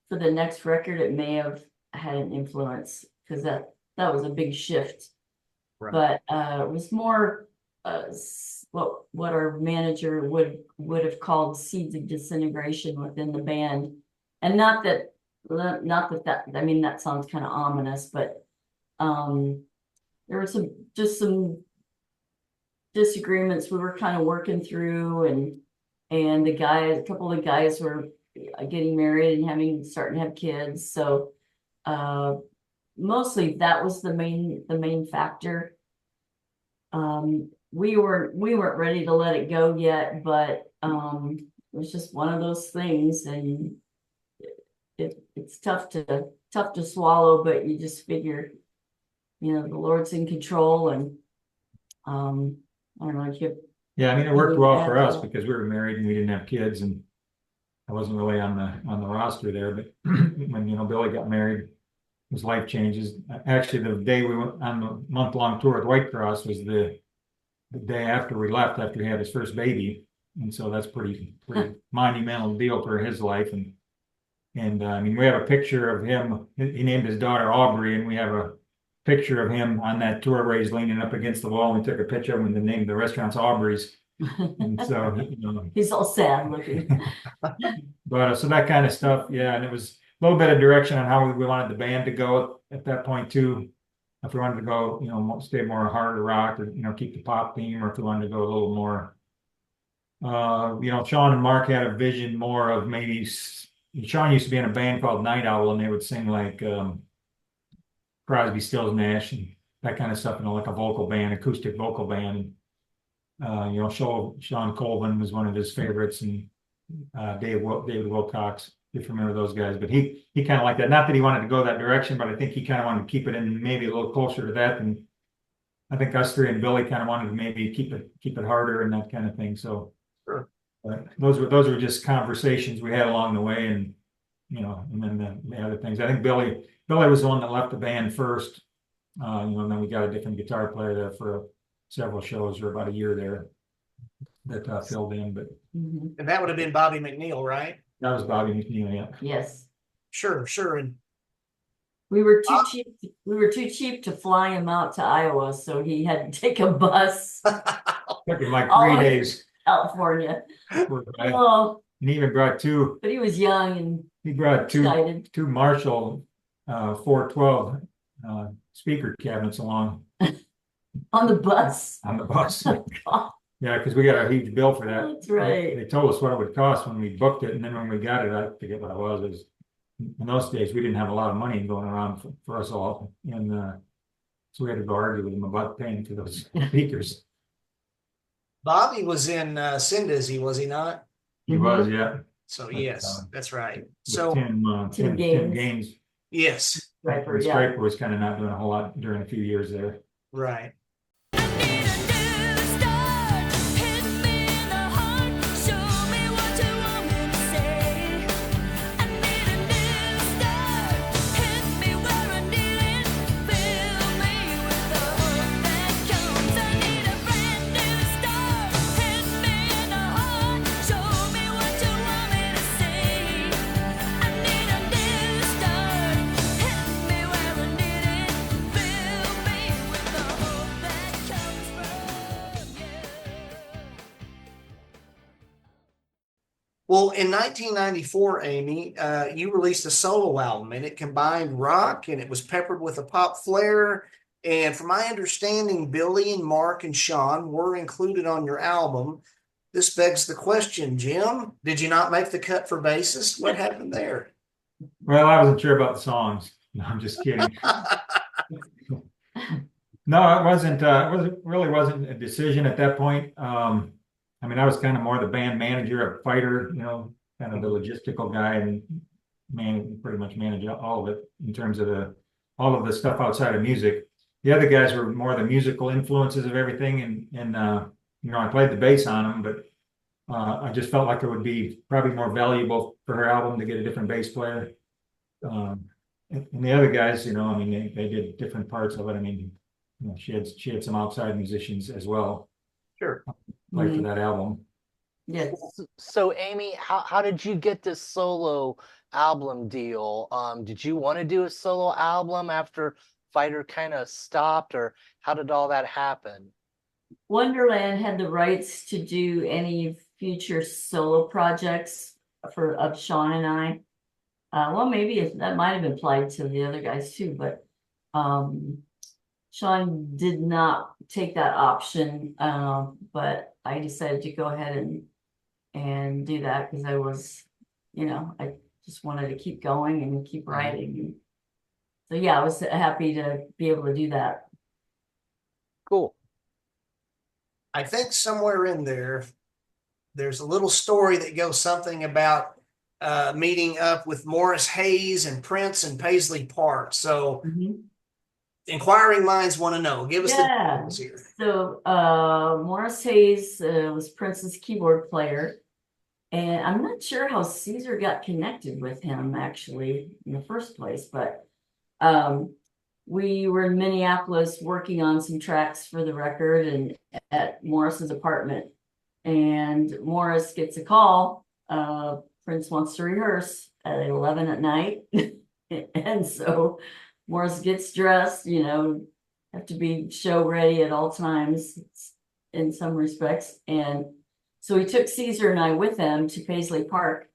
for the next record, it may have had an influence because that was a big shift. Right. But it was more what our manager would have called seeds of disintegration within the band. And not that I mean, that sounds kind of ominous, but there were some disagreements we were kind of working through, and a couple of the guys were getting married and starting to have kids. So mostly that was the main factor. We weren't ready to let it go yet, but it was just one of those things, and it's tough to swallow, but you just figure, the Lord's in control, and I don't know if you. Yeah, I mean, it worked well for us because we were married and we didn't have kids, and I wasn't really on the roster there. But when Billy got married, his life changes. Actually, the day we went on the month-long tour with White Cross was the day after we left, after he had his first baby, and so that's pretty monumental deal for his life. And I mean, we have a picture of him. He named his daughter Aubrey, and we have a picture of him on that tour where he's leaning up against the wall. And we took a picture of him, and the name of the restaurant's Aubrey's. And so he's all sad looking. But so that kind of stuff, yeah. And it was a little bit of direction on how we wanted the band to go at that point too. If we wanted to go, stay more hard rock, or keep the pop theme, or if we wanted to go a little more, Sean and Mark had a vision more of maybe. Sean used to be in a band called Night Owl, and they would sing like Crosby, Stills, Nash, and that kind of stuff, like a vocal band, acoustic vocal band. Sean Colvin was one of his favorites, and David Wilcox, if you remember those guys. But he kind of liked that. Not that he wanted to go that direction, but I think he kind of wanted to keep it in maybe a little closer to that. And I think us three and Billy kind of wanted to maybe keep it harder and that kind of thing. So sure. Those were just conversations we had along the way, and and then the other things. I think Billy was the one that left the band first. And then we got a different guitar player there for several shows, or about a year there, that filled in. But and that would have been Bobby McNeil, right? That was Bobby McNeil, yeah. Yes. Sure. And we were too cheap. We were too cheap to fly him out to Iowa, so he had to take a bus. Took him like 3 days. California. Oh. And he even brought two. But he was young and he brought two excited. Two Marshall 412 speaker cabinets along. On the bus. On the bus. Oh, God. Yeah, because we got a huge bill for that. That's right. They told us what it would cost when we booked it, and then when we got it, I forget what it was. It was in those days we didn't have a lot of money going around for us all, and so we had to go argue with them about paying for those speakers. Bobby was in Cindazy, was he not? He was, yeah. So yes, that's right. So Tim Gaines. Yes. Striper was kind of not doing a whole lot during a few years there. Right. Well, in 1994, Amy, you released a solo album, and it combined rock, and it was peppered with a pop flair. And from my understanding, Billy and Mark and Sean were included on your album. This begs the question, Jim, did you not make the cut for bassist? What happened there? Well, I wasn't sure about the songs. No, I'm just kidding. No, it wasn't. Really wasn't a decision at that point. I mean, I was kind of more the band manager, a fighter, kind of the logistical guy, and pretty much manage all of it in terms of all of the stuff outside of music. The other guys were more the musical influences of everything, and I played the bass on them, but I just felt like it would be probably more valuable for her album to get a different bass player. And the other guys, I mean, they did different parts of it. I mean, she had some outside musicians as well Sure. play for that album. Yes. So Amy, how did you get this solo album deal? Did you want to do a solo album after Fighter kind of stopped, or how did all that happen? Wonderland had the rights to do any future solo projects of Sean and I. Well, maybe that might have applied to the other guys too, but Sean did not take that option. But I decided to go ahead and do that because I was, I just wanted to keep going and keep writing. So yeah, I was happy to be able to do that. Cool. I think somewhere in there's a little story that goes something about meeting up with Morris Hayes and Prince and Paisley Park. So inquiring minds want to know. Give us the details here. So Morris Hayes was Prince's keyboard player. And I'm not sure how Caesar got connected with him actually in the first place, but we were in Minneapolis working on some tracks for the record and at Morris's apartment. And Morris gets a call. Prince wants to rehearse at 11 at night. And so Morris gets dressed, have to be show ready at all times in some respects. And so he took Caesar and I with him to Paisley Park.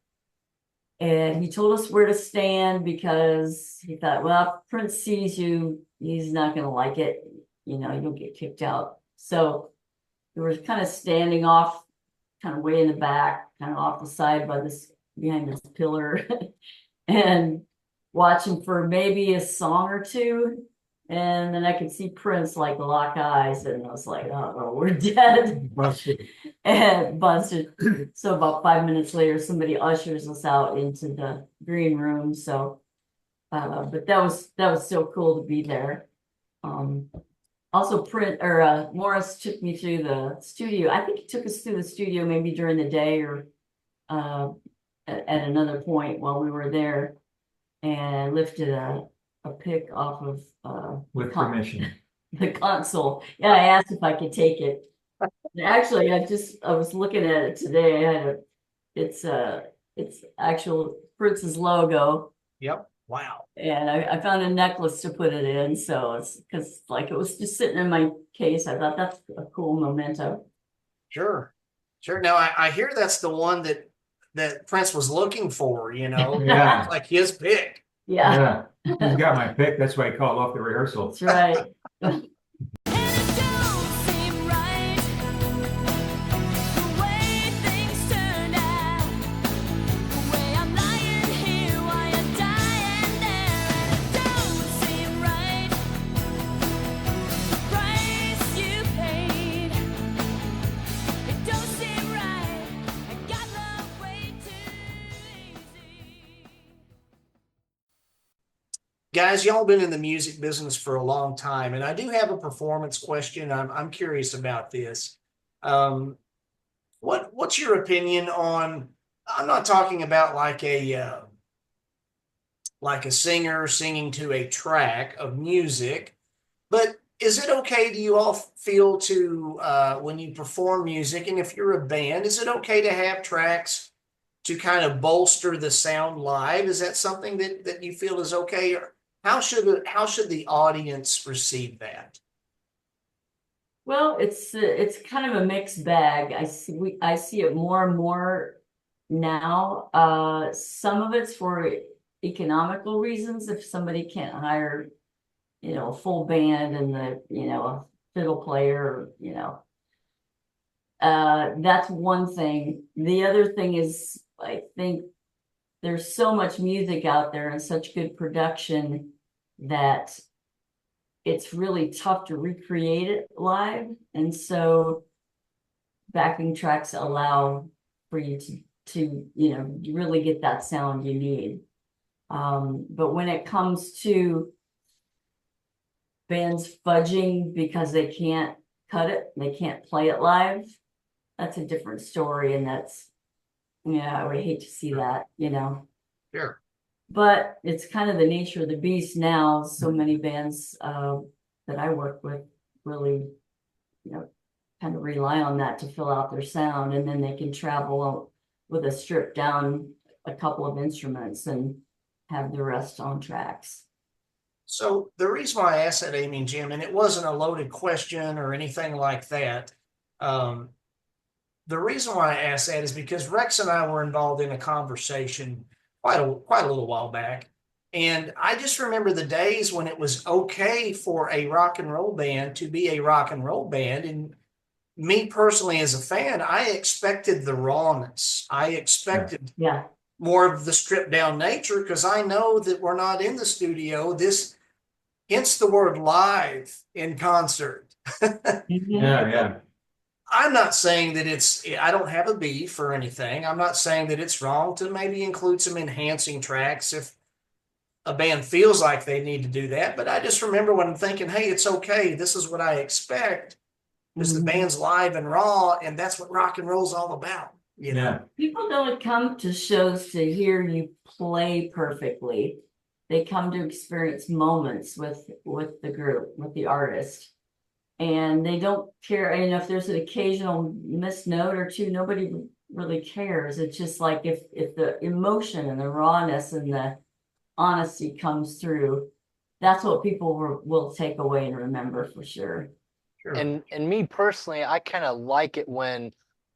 And he told us where to stand because he thought, well, if Prince sees you, he's not going to like it. You'll get kicked out. So we were kind of standing off, kind of way in the back, kind of off the side behind this pillar and watching for maybe a song or two. And then I could see Prince like lock eyes and I was like, oh, we're dead. Busted. And busted. So about 5 minutes later, somebody ushers us out into the green room. So, but that was so cool to be there. Also Morris took me through the studio. I think he took us through the studio maybe during the day or at another point while we were there, and lifted a pick off of With permission. the console. Yeah, I asked if I could take it. Actually, I was looking at it today. I had it's actual Prince's logo. Yep. Wow. And I found a necklace to put it in. So it's because it was just sitting in my case. I thought that's a cool memento. Sure. Now I hear that's the one that Prince was looking for, Yeah. like his pick. Yeah. He's got my pick. That's why he called off the rehearsal. That's right. Guys, y'all been in the music business for a long time, and I do have a performance question. I'm curious about this. What's your opinion on? I'm not talking about like a singer singing to a track of music, but is it okay? Do you all feel to when you perform music, and if you're a band, is it okay to have tracks to kind of bolster the sound live? Is that something that you feel is okay? Or how should the audience receive that? Well, it's kind of a mixed bag. I see it more and more now. Some of it's for economical reasons. If somebody can't hire, a full band and a fiddle player, that's one thing. The other thing is, I think there's so much music out there and such good production that it's really tough to recreate it live. And so backing tracks allow for you to really get that sound you need. But when it comes to bands fudging because they can't cut it, they can't play it live, that's a different story. And that's, I would hate to see that, Sure. But it's kind of the nature of the beast now. So many bands that I work with really, kind of rely on that to fill out their sound, and then they can travel with a stripped down a couple of instruments and have the rest on tracks. So the reason why I asked that, Amy and Jim, and it wasn't a loaded question or anything like that. The reason why I asked that is because Rex and I were involved in a conversation quite a little while back. And I just remember the days when it was okay for a rock and roll band to be a rock and roll band. And me personally, as a fan, I expected the rawness. I expected more of the stripped down nature, because I know that we're not in the studio. Hence the word live in concert. Yeah. I'm not saying that I don't have a beef or anything. I'm not saying that it's wrong to maybe include some enhancing tracks if a band feels like they need to do that. But I just remember when I'm thinking, hey, it's okay. This is what I expect, because the band's live and raw, and that's what rock and roll's all about. People don't come to shows to hear you play perfectly. They come to experience moments with the group, with the artist. And they don't care. And if there's an occasional missed note or two, nobody really cares. It's just like if the emotion and the rawness and the honesty comes through, that's what people will take away and remember for sure. Sure. And me personally, I kind of like it when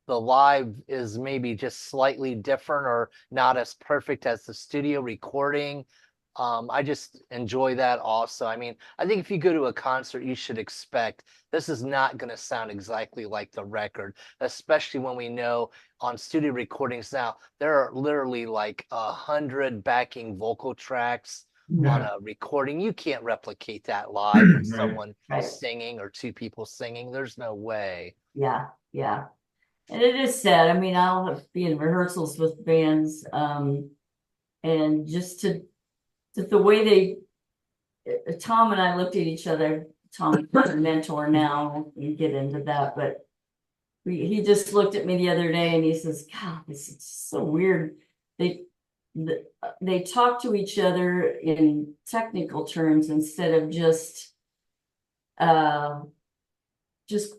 the live is maybe just slightly different or not as perfect as the studio recording. I just enjoy that also. I mean, I think if you go to a concert, you should expect this is not going to sound exactly like the record, especially when we know on studio recordings now, there are literally like 100 backing vocal tracks on a recording. You can't replicate that live with someone singing or two people singing. There's no way. Yeah. And it is sad. I mean, I'll be in rehearsals with bands, and just the way Tom and I looked at each other. Tom's a mentor now. We get into that, but he just looked at me the other day and he says, "God, this is so weird." They talk to each other in technical terms instead of just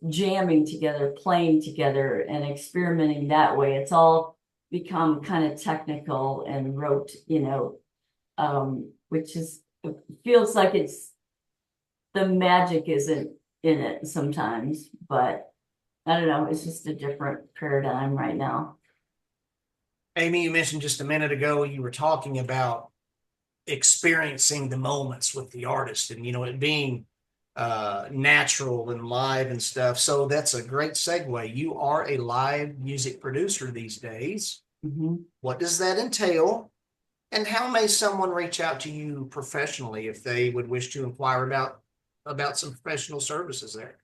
jamming together, playing together, and experimenting that way. It's all become kind of technical and rote, which it feels like the magic isn't in it sometimes, but I don't know, it's just a different paradigm right now. Amy, you mentioned just a minute ago, you were talking about experiencing the moments with the artist and, it being natural and live and stuff. So that's a great segue. You are a live music producer these days. What does that entail? And how may someone reach out to you professionally if they would wish to inquire about some professional services there?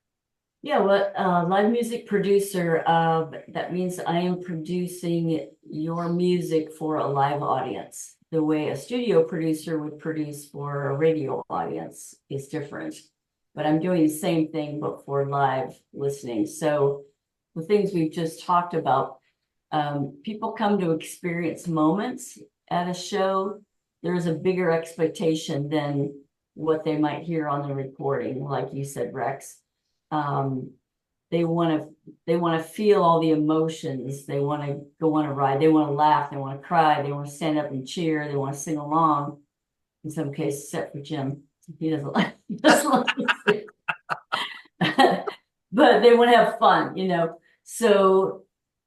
Yeah, live music producer, that means I am producing your music for a live audience. The way a studio producer would produce for a radio audience is different, but I'm doing the same thing, but for live listening. So the things we've just talked about, people come to experience moments at a show. There's a bigger expectation than what they might hear on the recording, like you said, Rex. They want to feel all the emotions. They want to go on a ride. They want to laugh. They want to cry. They want to stand up and cheer. They want to sing along. In some cases, except for Jim, he doesn't like to sing. But they want to have fun, So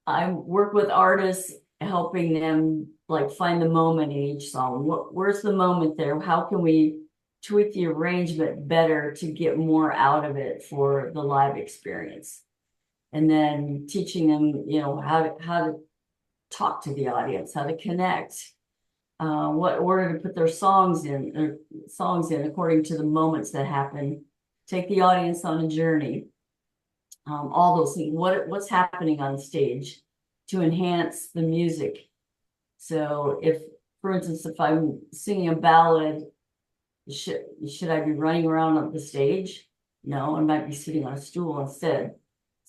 I work with artists, helping them find the moment in each song. Where's the moment there? How can we tweak the arrangement better to get more out of it for the live experience? And then teaching them, how to talk to the audience, how to connect. what order to put their songs in, according to the moments that happen. Take the audience on a journey. All those things. What's happening on stage to enhance the music. So if, for instance, if I'm singing a ballad, should I be running around on the stage? No, I might be sitting on a stool instead.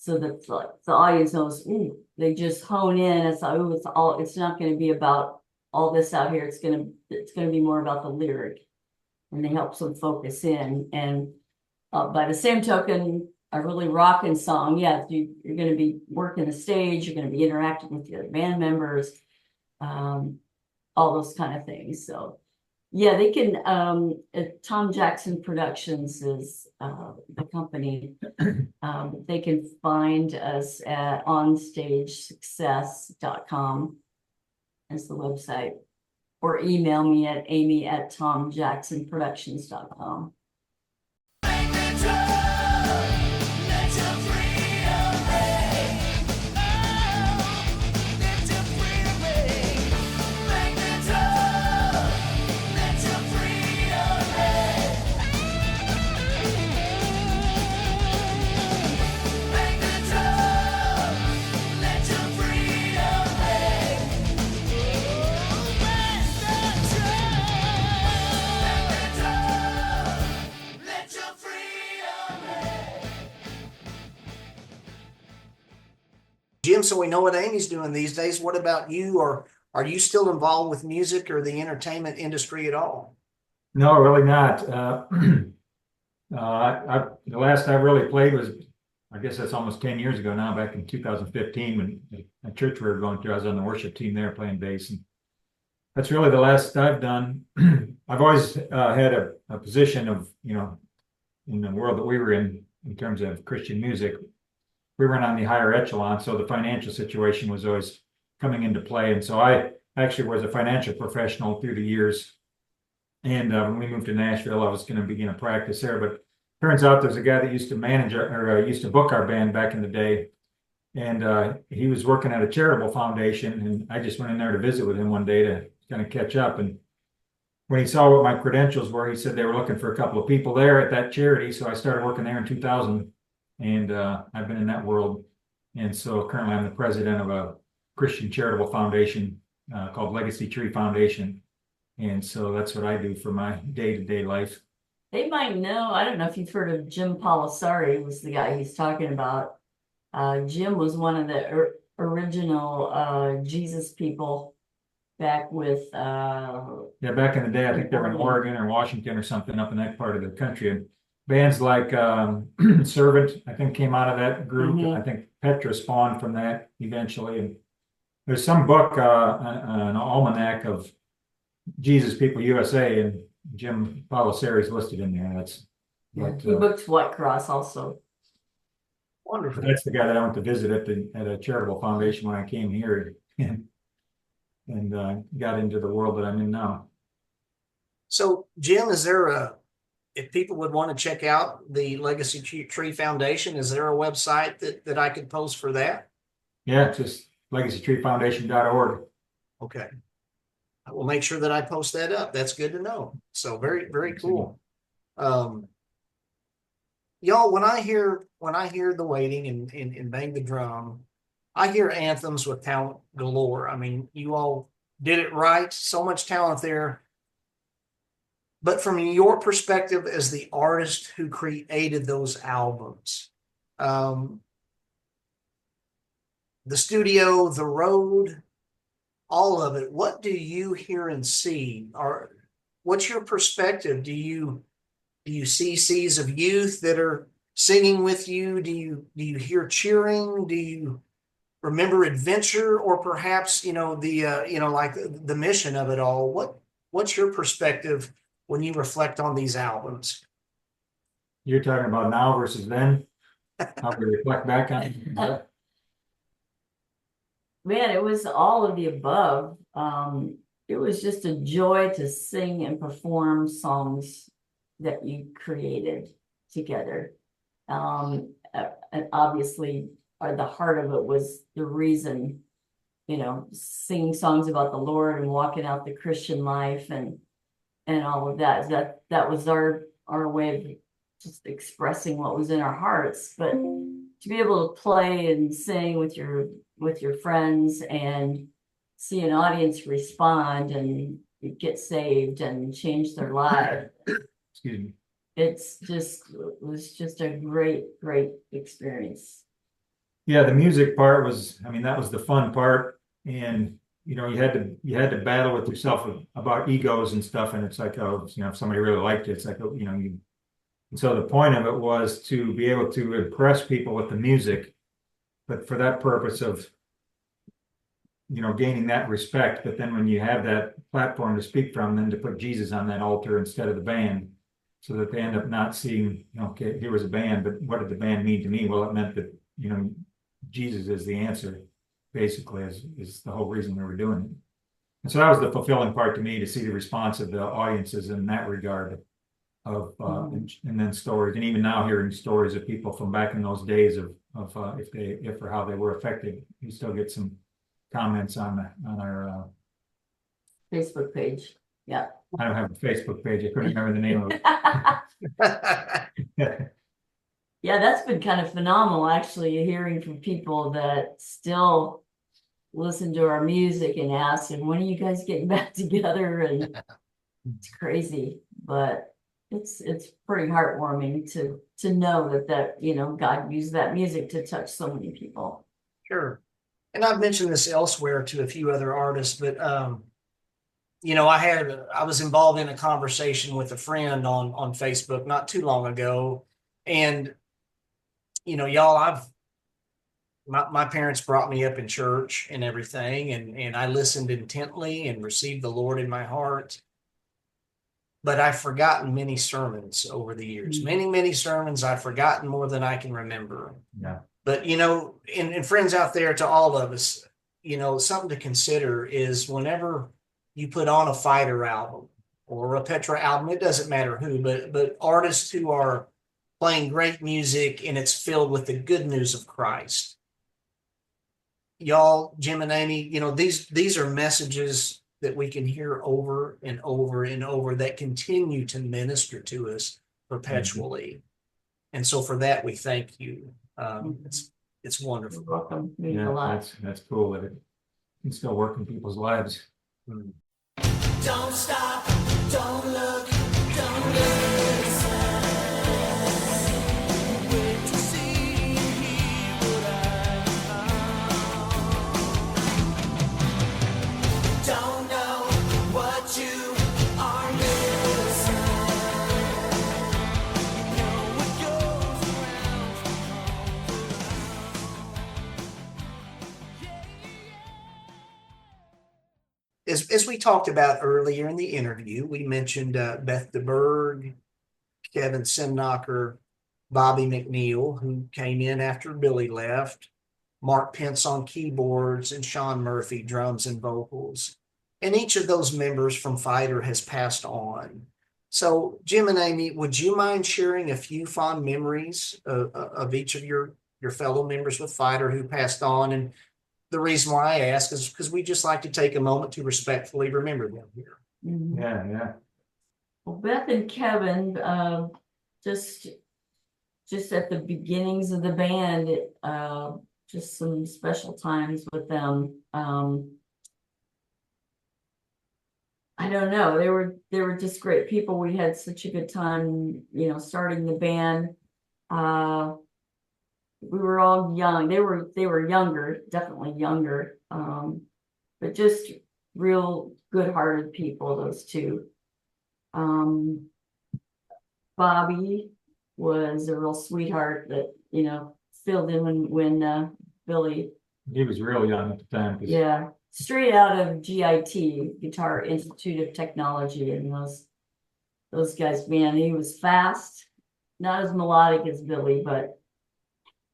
So that the audience knows, ooh, they just hone in. It's not going to be about all this out here. It's going to be more about the lyric, and they help them focus in. And by the same token, a really rockin' song, yeah, you're going to be working the stage. You're going to be interacting with the other band members, all those kind of things. So. Yeah, they can, Tom Jackson Productions is the company. They can find us at onstagesuccess.com as the website, or email me at amy@tomjacksonproductions.com. Jim, so we know what Amy's doing these days. What about you? Or are you still involved with music or the entertainment industry at all? No, really not. The last I really played was, I guess that's almost 10 years ago now, back in 2015 when a church we were going to, I was on the worship team there playing bass. And that's really the last I've done. I've always had a position of, in the world that we were in terms of Christian music. We weren't on the higher echelon, so the financial situation was always coming into play. And so I actually was a financial professional through the years. And when we moved to Nashville, I was going to begin a practice there. But turns out there's a guy that used to manage or used to book our band back in the day. And he was working at a charitable foundation. And I just went in there to visit with him one day to kind of catch up. And when he saw what my credentials were, he said they were looking for a couple of people there at that charity. So I started working there in 2000. And I've been in that world. And so currently I'm the president of a Christian charitable foundation called Legacy Tree Foundation. And so that's what I do for my day-to-day life. They might know, I don't know if you've heard of Jim Polisari, was the guy he's talking about. Jim was one of the original Jesus people back with... yeah, back in the day, I think they were in Oregon or Washington or something up in that part of the country. And bands like Servant, I think, came out of that group. Mhm. I think Petra spawned from that eventually. And there's some book, an almanac of Jesus People USA, and Jim Polisari is listed in there. he booked White Cross also. Wonderful. That's the guy that I went to visit at a charitable foundation when I came here and got into the world that I'm in now. So, Jim, is there if people would want to check out the Legacy Tree Foundation, is there a website that I could post for that? Yeah, it's just legacytreefoundation.org. Okay. I will make sure that I post that up. That's good to know. So very, very cool. Y'all, when I hear the waiting and bang the drum, I hear anthems with talent galore. I mean, you all did it right. So much talent there. But from your perspective as the artist who created those albums, the studio, the road, all of it, what do you hear and see? Or what's your perspective? Do you see seas of youth that are singing with you? Do you hear cheering? Do you remember adventure, or perhaps like the mission of it all? What's your perspective when you reflect on these albums? You're talking about now versus then? How we reflect back on it? Man, it was all of the above. It was just a joy to sing and perform songs that you created together. And obviously, the heart of it was the reason singing songs about the Lord and walking out the Christian life and all of that. That was our way of just expressing what was in our hearts. But to be able to play and sing with your friends and see an audience respond and get saved and change their life. Excuse me. It was just a great experience. Yeah, the music part was, I mean, that was the fun part. And, you had to battle with yourself about egos and stuff. And it's like, oh, if somebody really liked it, it's like, oh, and so the point of it was to be able to impress people with the music, but for that purpose of, gaining that respect. But then when you have that platform to speak from, then to put Jesus on that altar instead of the band, so that they end up not seeing, okay, here was a band, but what did the band mean to me? Well, it meant that, Jesus is the answer, basically, is the whole reason we were doing it. And so that was the fulfilling part to me, to see the response of the audiences in that regard of, and then stories, and even now hearing stories of people from back in those days of if or how they were affected. You still get some comments on our Facebook page. Yeah. I don't have a Facebook page. I couldn't remember the name of it. Yeah, that's been kind of phenomenal, actually, hearing from people that still listen to our music and ask, and when are you guys getting back together? And it's crazy, but it's pretty heartwarming to know that God used that music to touch so many people. Sure. And I've mentioned this elsewhere to a few other artists, but I was involved in a conversation with a friend on Facebook not too long ago. And, y'all, my parents brought me up in church and everything, and I listened intently and received the Lord in my heart. But I've forgotten many sermons over the years. Many sermons I've forgotten more than I can remember. Yeah. But, and friends out there, to all of us, something to consider is whenever you put on a Fighter album or a Petra album, it doesn't matter who, but artists who are playing great music and it's filled with the good news of Christ. Y'all, Jim and Amy, these are messages that we can hear over and over and over that continue to minister to us perpetually. And so for that, we thank you. It's wonderful. You're welcome. Means a Yeah, lot. that's cool that it can still work in people's lives. Don't stop, don't look, don't listen. Wait to see what I found. Don't know what you are missing. Know what goes around. As we talked about earlier in the interview, we mentioned Beth DeBerg, Kevin Simnocker, Bobby McNeil, who came in after Billy left, Mark Pence on keyboards, and Sean Murphy, drums and vocals. And each of those members from Fighter has passed on. So, Jim and Amy, would you mind sharing a few fond memories of each of your fellow members with Fighter who passed on? And the reason why I ask is because we just like to take a moment to respectfully remember them here. Yeah. Well, Beth and Kevin, just at the beginnings of the band, just some special times with them. I don't know. They were just great people. We had such a good time, starting the band. We were all young. They were younger, definitely younger. But just real good-hearted people, those two. Bobby was a real sweetheart that, filled in when Billy. He was real young at the time. Yeah, straight out of GIT, Guitar Institute of Technology, and those guys, man, he was fast, not as melodic as Billy, but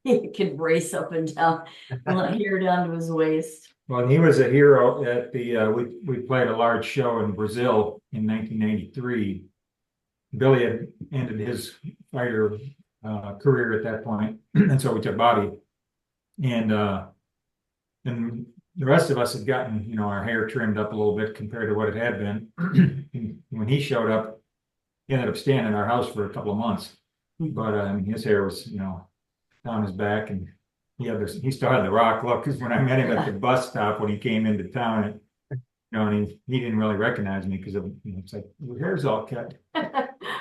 he could race up and down, hair down to his waist. Well, he was a hero at we played a large show in Brazil in 1993. Billy had ended his Fighter career at that point, and so we took Bobby. And the rest of us had gotten, you know, our hair trimmed up a little bit compared to what it had been. And when he showed up, he ended up staying in our house for a couple of months. But his hair was, you know, down his back, and he still had the rock look. Because when I met him at the bus stop when he came into town, you know, and he didn't really recognize me because you know, it's like your hair's all cut.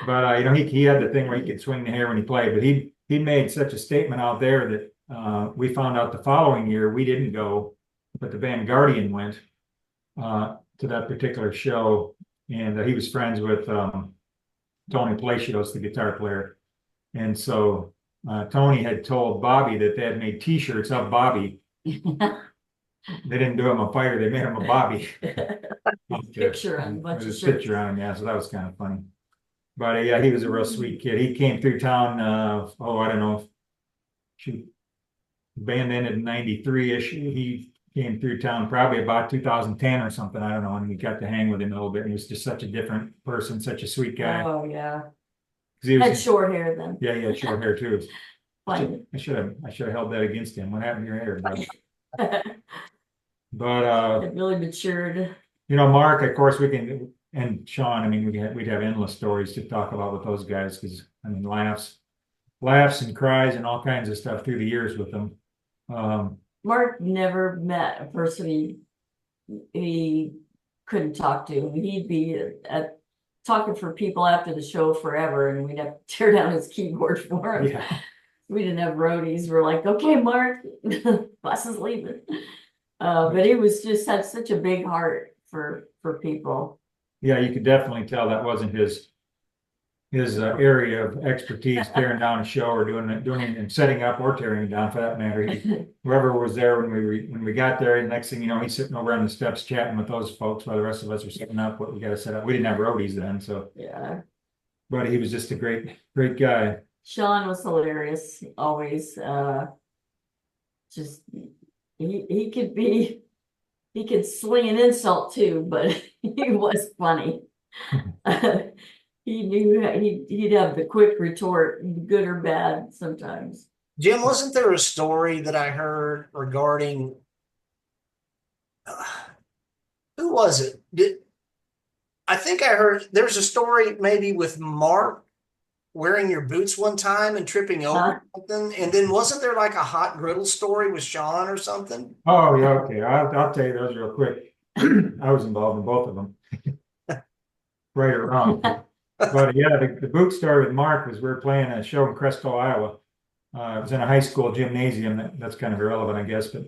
But you know, he had the thing where he could swing the hair when he played. But he made such a statement out there that we found out the following year we didn't go, but the band Guardian went to that particular show, and he was friends with Tony Palacios, the guitar player, and so Tony had told Bobby that they had made T-shirts of Bobby. They didn't do him a fighter; they made him a Bobby. Picture on a bunch There's of a picture shirts. on him, yeah. So that was kind of funny. But yeah, he was a real sweet kid. He came through town. I don't know. Shoot, band ended in '93-ish. He came through town probably about 2010 or something. I don't know. And we got to hang with him a little bit. He was just such a different person, such a sweet guy. Oh, yeah. 'Cause he Had was, short hair then. yeah, he had short hair too. Funny. I should have held that against him. What happened to your hair, bud? But It really matured. you know, Mark, of course, we can, and Sean. I mean, we'd have endless stories to talk about with those guys because I mean, laughs and cries and all kinds of stuff through the years with them. Mark never met a person he couldn't talk to. He'd be talking for people after the show forever, and we'd have to tear down his keyboard for him. Yeah. We didn't have roadies. We're like, okay, Mark, bus is leaving. But he was just had such a big heart for people. Yeah, you could definitely tell that wasn't his area of expertise, tearing down a show or doing it and setting up or tearing it down for that matter. Whoever was there when we got there, the next thing you know, he's sitting over on the steps chatting with those folks while the rest of us were setting up what we got to set up. We didn't have roadies then, so Yeah. but he was just a great guy. Sean was hilarious, always. Just he could sling an insult too, but he was funny. He knew he'd have the quick retort, good or bad sometimes. Jim, wasn't there a story that I heard regarding who was it? I think I heard there's a story maybe with Mark wearing your boots one time and tripping over something, and then wasn't there like a hot griddle story with Sean or something? Oh yeah, okay. I'll tell you those real quick. I was involved in both of them, right or wrong. But yeah, the boot story with Mark was we were playing a show in Crestall, Iowa. It was in a high school gymnasium. That's kind of irrelevant, I guess, but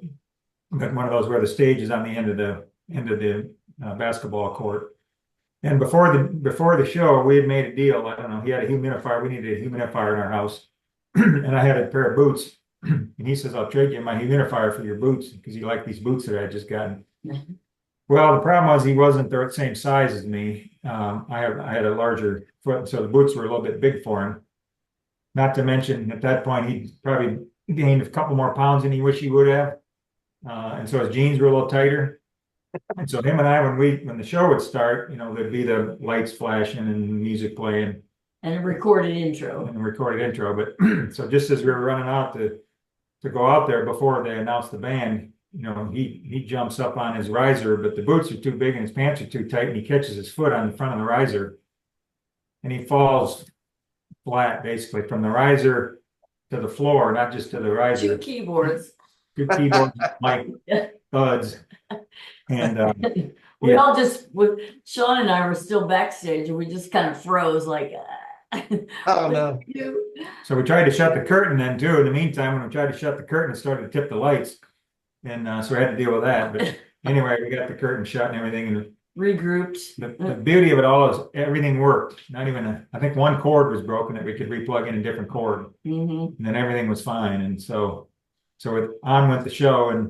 one of those where the stage is on the end of the basketball court. And before the show, we had made a deal. I don't know. He had a humidifier. We needed a humidifier in our house, and I had a pair of boots. And he says, "I'll trade you my humidifier for your boots because he liked these boots that I had just gotten." Well, the problem was he wasn't the same size as me. I had a larger foot, so the boots were a little bit big for him. Not to mention, at that point, he probably gained a couple more pounds than he wished he would have, and so his jeans were a little tighter. And so him and I, when the show would start, you know, there'd be the lights flashing and music playing And a recorded intro. and a recorded intro. But so just as we were running out to go out there before they announced the band, you know, he jumps up on his riser, but the boots are too big and his pants are too tight, and he catches his foot on the front of the riser, and he falls flat basically from the riser to the floor, not just to the riser. Two keyboards. Two keyboards, like thuds, and We yeah. all just, with Sean and I were still backstage, and we just kind of froze like, Oh no. So we tried to shut the curtain then too. In the meantime, when we tried to shut the curtain, it started to tip the lights, and so we had to deal with that. But anyway, we got the curtain shut and everything, and Regrouped. the beauty of it all is everything worked. Not even I think one cord was broken that we could replug in a different cord, Mhm. and then everything was fine. And so on went the show, and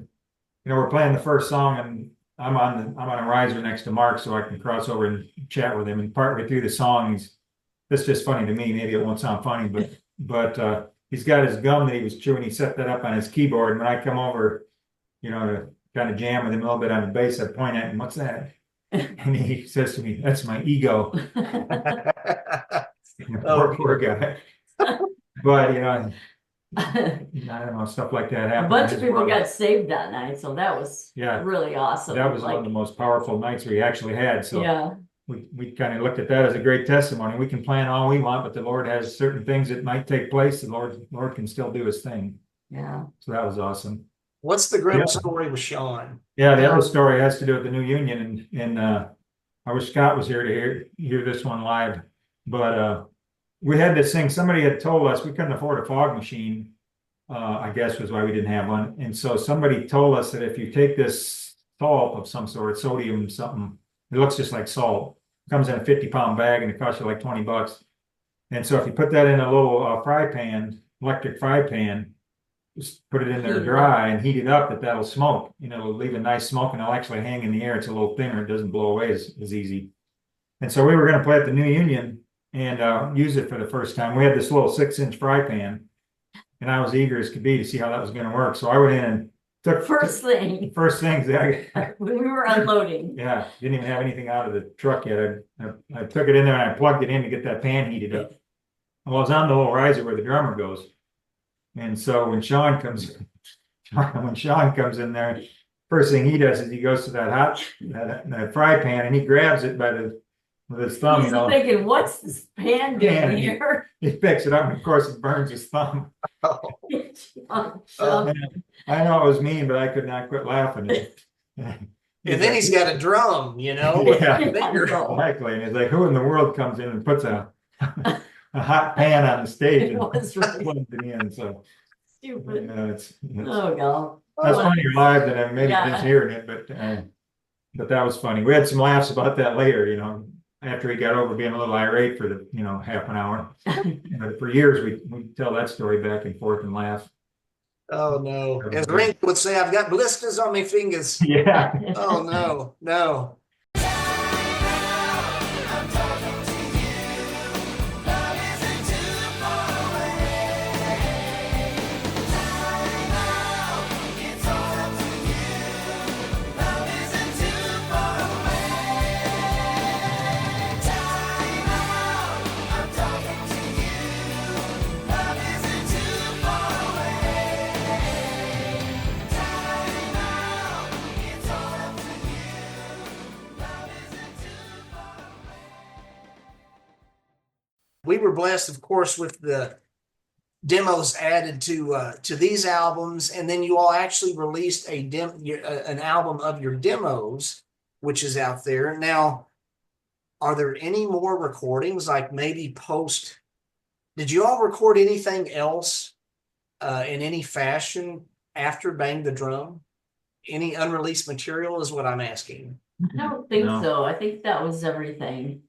you know, we're playing the first song, and I'm on a riser next to Mark, so I can cross over and chat with him. And partway through the song, that's just funny to me. Maybe it won't sound funny, but he's got his gum that he was chewing. He set that up on his keyboard, and when I come over, you know, to kind of jam with him a little bit on the bass, I point at him, "What's that?" And he says to me, "That's my ego." Poor guy. But you know, I don't know, stuff like that A happened. bunch in of his people world. got saved that night, so that was Yeah. really awesome. That was one Like, of the most powerful nights we actually had, so. yeah, We kind of looked at that as a great testimony. We can plan all we want, but the Lord has certain things that might take place. The Lord can still do his thing. yeah. So that was awesome. What's the group Yeah. story with Sean? Yeah, the other story has to do with the new union, and I wish Scott was here to hear this one live. But we had this thing, somebody had told us we couldn't afford a fog machine, I guess was why we didn't have one. And so somebody told us that if you take this salt of some sort, sodium something, it looks just like salt, comes in a 50-pound bag and it costs you like $20. And so if you put that in a little fry pan, electric fry pan, just put it in there Heat it dry and heat it up, that'll smoke. You know, it'll leave a nice smoke and it'll actually hang in the air. It's a little thinner. It doesn't blow away as easy. And so we were going to play at the New Union and use it for the first time. We had this little 6-inch fry pan, and I was eager as could be to see how that was going to work. So I went in and took First thing, first things that when we were unloading. yeah, didn't even have anything out of the truck yet. I took it in there and I plugged it in to get that pan heated up. Well, I was on the little riser where the drummer goes. And so when Sean comes in there, first thing he does is he goes to that fry pan and he grabs it with his thumb, He's thinking, what's this pan Yeah, doing here? he picks it up and of course it burns his thumb. So, I know it was mean, but I could not quit laughing. And then he's got a drum, you know? Yeah. Finger. And it's like, who in the world comes in and puts a hot pan on the stage It and was really plugs it in? So stupid. it's Oh, God. that's funnier live than maybe Yeah. just hearing it, but that was funny. We had some laughs about that later, you know, after he got over being a little irate for the half an hour. But for years we tell that story back and forth and laugh. Oh, no. As Rink would say, I've got blisters on my fingers. Yeah. Oh, no, no. We were blessed, of course, with the demos added to these albums, and then you all actually released an album of your demos, which is out there now. Are there any more recordings, like maybe post? Did you all record anything else in any fashion after Bang the Drum? Any unreleased material is what I'm asking. I don't think No. so. I think that was everything.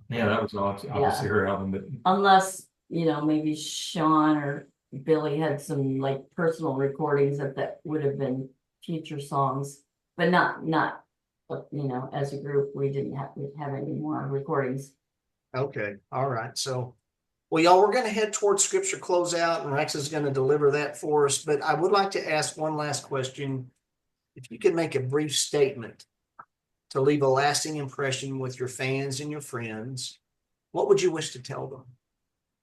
Yeah, that was obviously her album, but Unless, maybe Sean or Billy had some like personal recordings that would have been future songs, but not, as a group, we didn't have any more recordings. Okay, all right. So, well, y'all, we're going to head towards scripture closeout, and Rex is going to deliver that for us. But I would like to ask one last question. If you could make a brief statement to leave a lasting impression with your fans and your friends, what would you wish to tell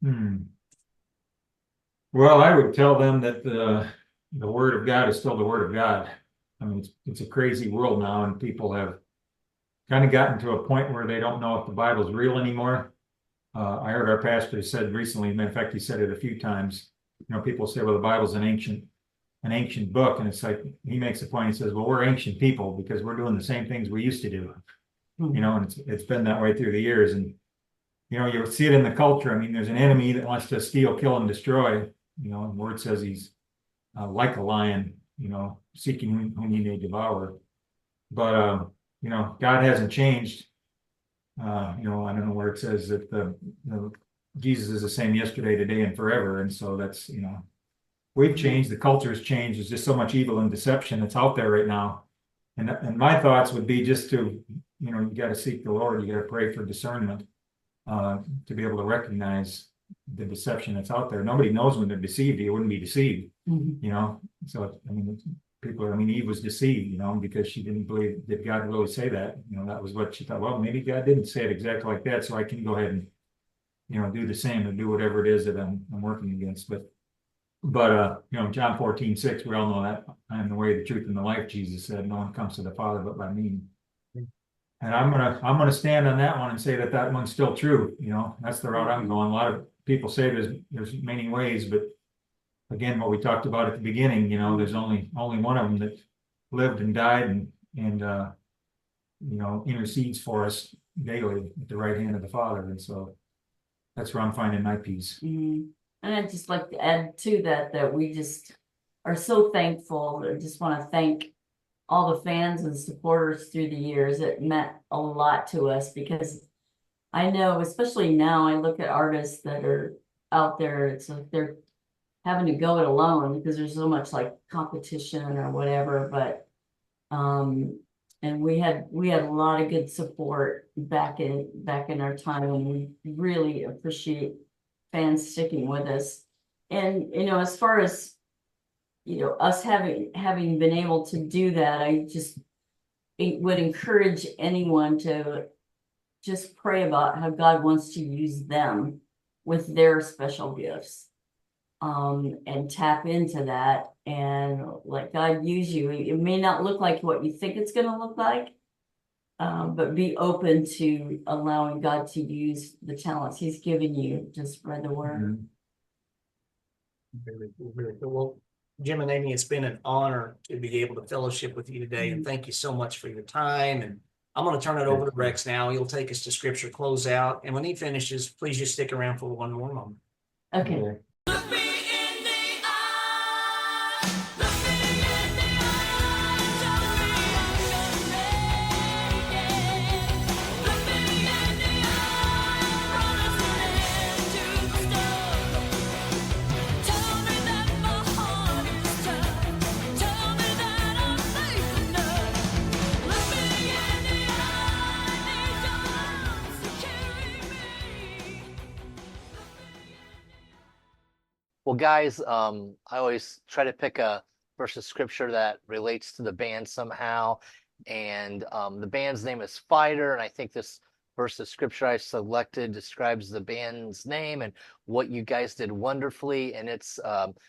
them? Well, I would tell them that the word of God is still the word of God. I mean, it's a crazy world now, and people have kind of gotten to a point where they don't know if the Bible's real anymore. I heard our pastor said recently, in fact, he said it a few times. People say, well, the Bible's an ancient book, and it's like he makes a point. He says, well, we're ancient people because we're doing the same things we used to do. And it's been that way through the years. And you see it in the culture. I mean, there's an enemy that wants to steal, kill, and destroy. The word says he's like a lion, seeking whom he may devour. But God hasn't changed. I don't know where it says that Jesus is the same yesterday, today, and forever. And so that's we've changed. The culture has changed. There's just so much evil and deception that's out there right now. And my thoughts would be just to you got to seek the Lord. You got to pray for discernment to be able to recognize the deception that's out there. Nobody knows when they're deceived. You wouldn't be deceived. So Eve was deceived, because she didn't believe, did God really say that? That was what she thought. Well, maybe God didn't say it exactly like that, so I can go ahead and do the same and do whatever it is that I'm working against. But John 14:6, we all know that I am the way, the truth, and the life. Jesus said, "No one comes to the Father but by me." And I'm gonna stand on that one and say that one's still true. That's the route I'm going. A lot of people say there's many ways, but again, what we talked about at the beginning, there's only one of them that lived and died and intercedes for us daily at the right hand of the Father. And so that's where I'm finding my peace. And I'd just like to add to that we just are so thankful. I just want to thank all the fans and supporters through the years. It meant a lot to us, because I know, especially now, I look at artists that are out there, it's like they're having to go it alone because there's so much like competition or whatever. But and we had a lot of good support back in our time, and we really appreciate fans sticking with us. And as far as us having been able to do that, it would encourage anyone to just pray about how God wants to use them with their special gifts, and tap into that and let God use you. It may not look like what you think it's going to look like, but be open to allowing God to use the talents He's given you to spread the word. Very cool, very cool. Well, Jim and Amy, it's been an honor to be able to fellowship with you today, and thank you so much for your time. And I'm going to turn it over to Rex now. He'll take us to scripture closeout, and when he finishes, please just stick around for one more moment. Okay. Look me in the eye. Look me in the eye. Tell me I'm your lady. Look me in the eye. Promise to end to the storm. Tell me that my heart is tough. Tell me that I'm safe enough. Look me in the eye. Need your arms to carry me. Well, guys, I always try to pick a verse of scripture that relates to the band somehow. And the band's name is Fighter. And I think this verse of scripture I selected describes the band's name and what you guys did wonderfully. And it's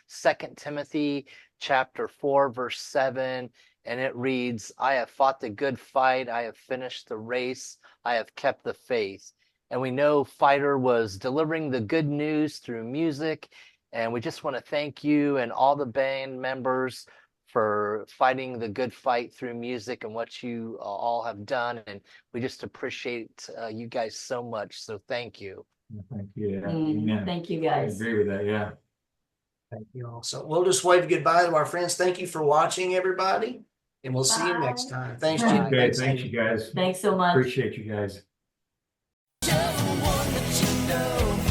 2 Timothy chapter 4, verse 7. And it reads, "I have fought the good fight. I have finished the race. I have kept the faith." And we know Fighter was delivering the good news through music. And we just want to thank you and all the band members for fighting the good fight through music and what you all have done. And we just appreciate you guys so much. So thank you. Thank you. Yeah. Amen. Thank you, I guys. agree with that. Yeah. Thank you all. So we'll just wave goodbye to our friends. Thank you for watching, everybody, and we'll see you next time. Thanks, Jim. Okay. Thanks, Thanks, Amy. you guys. Thanks so much. Appreciate you guys. Just one that you know.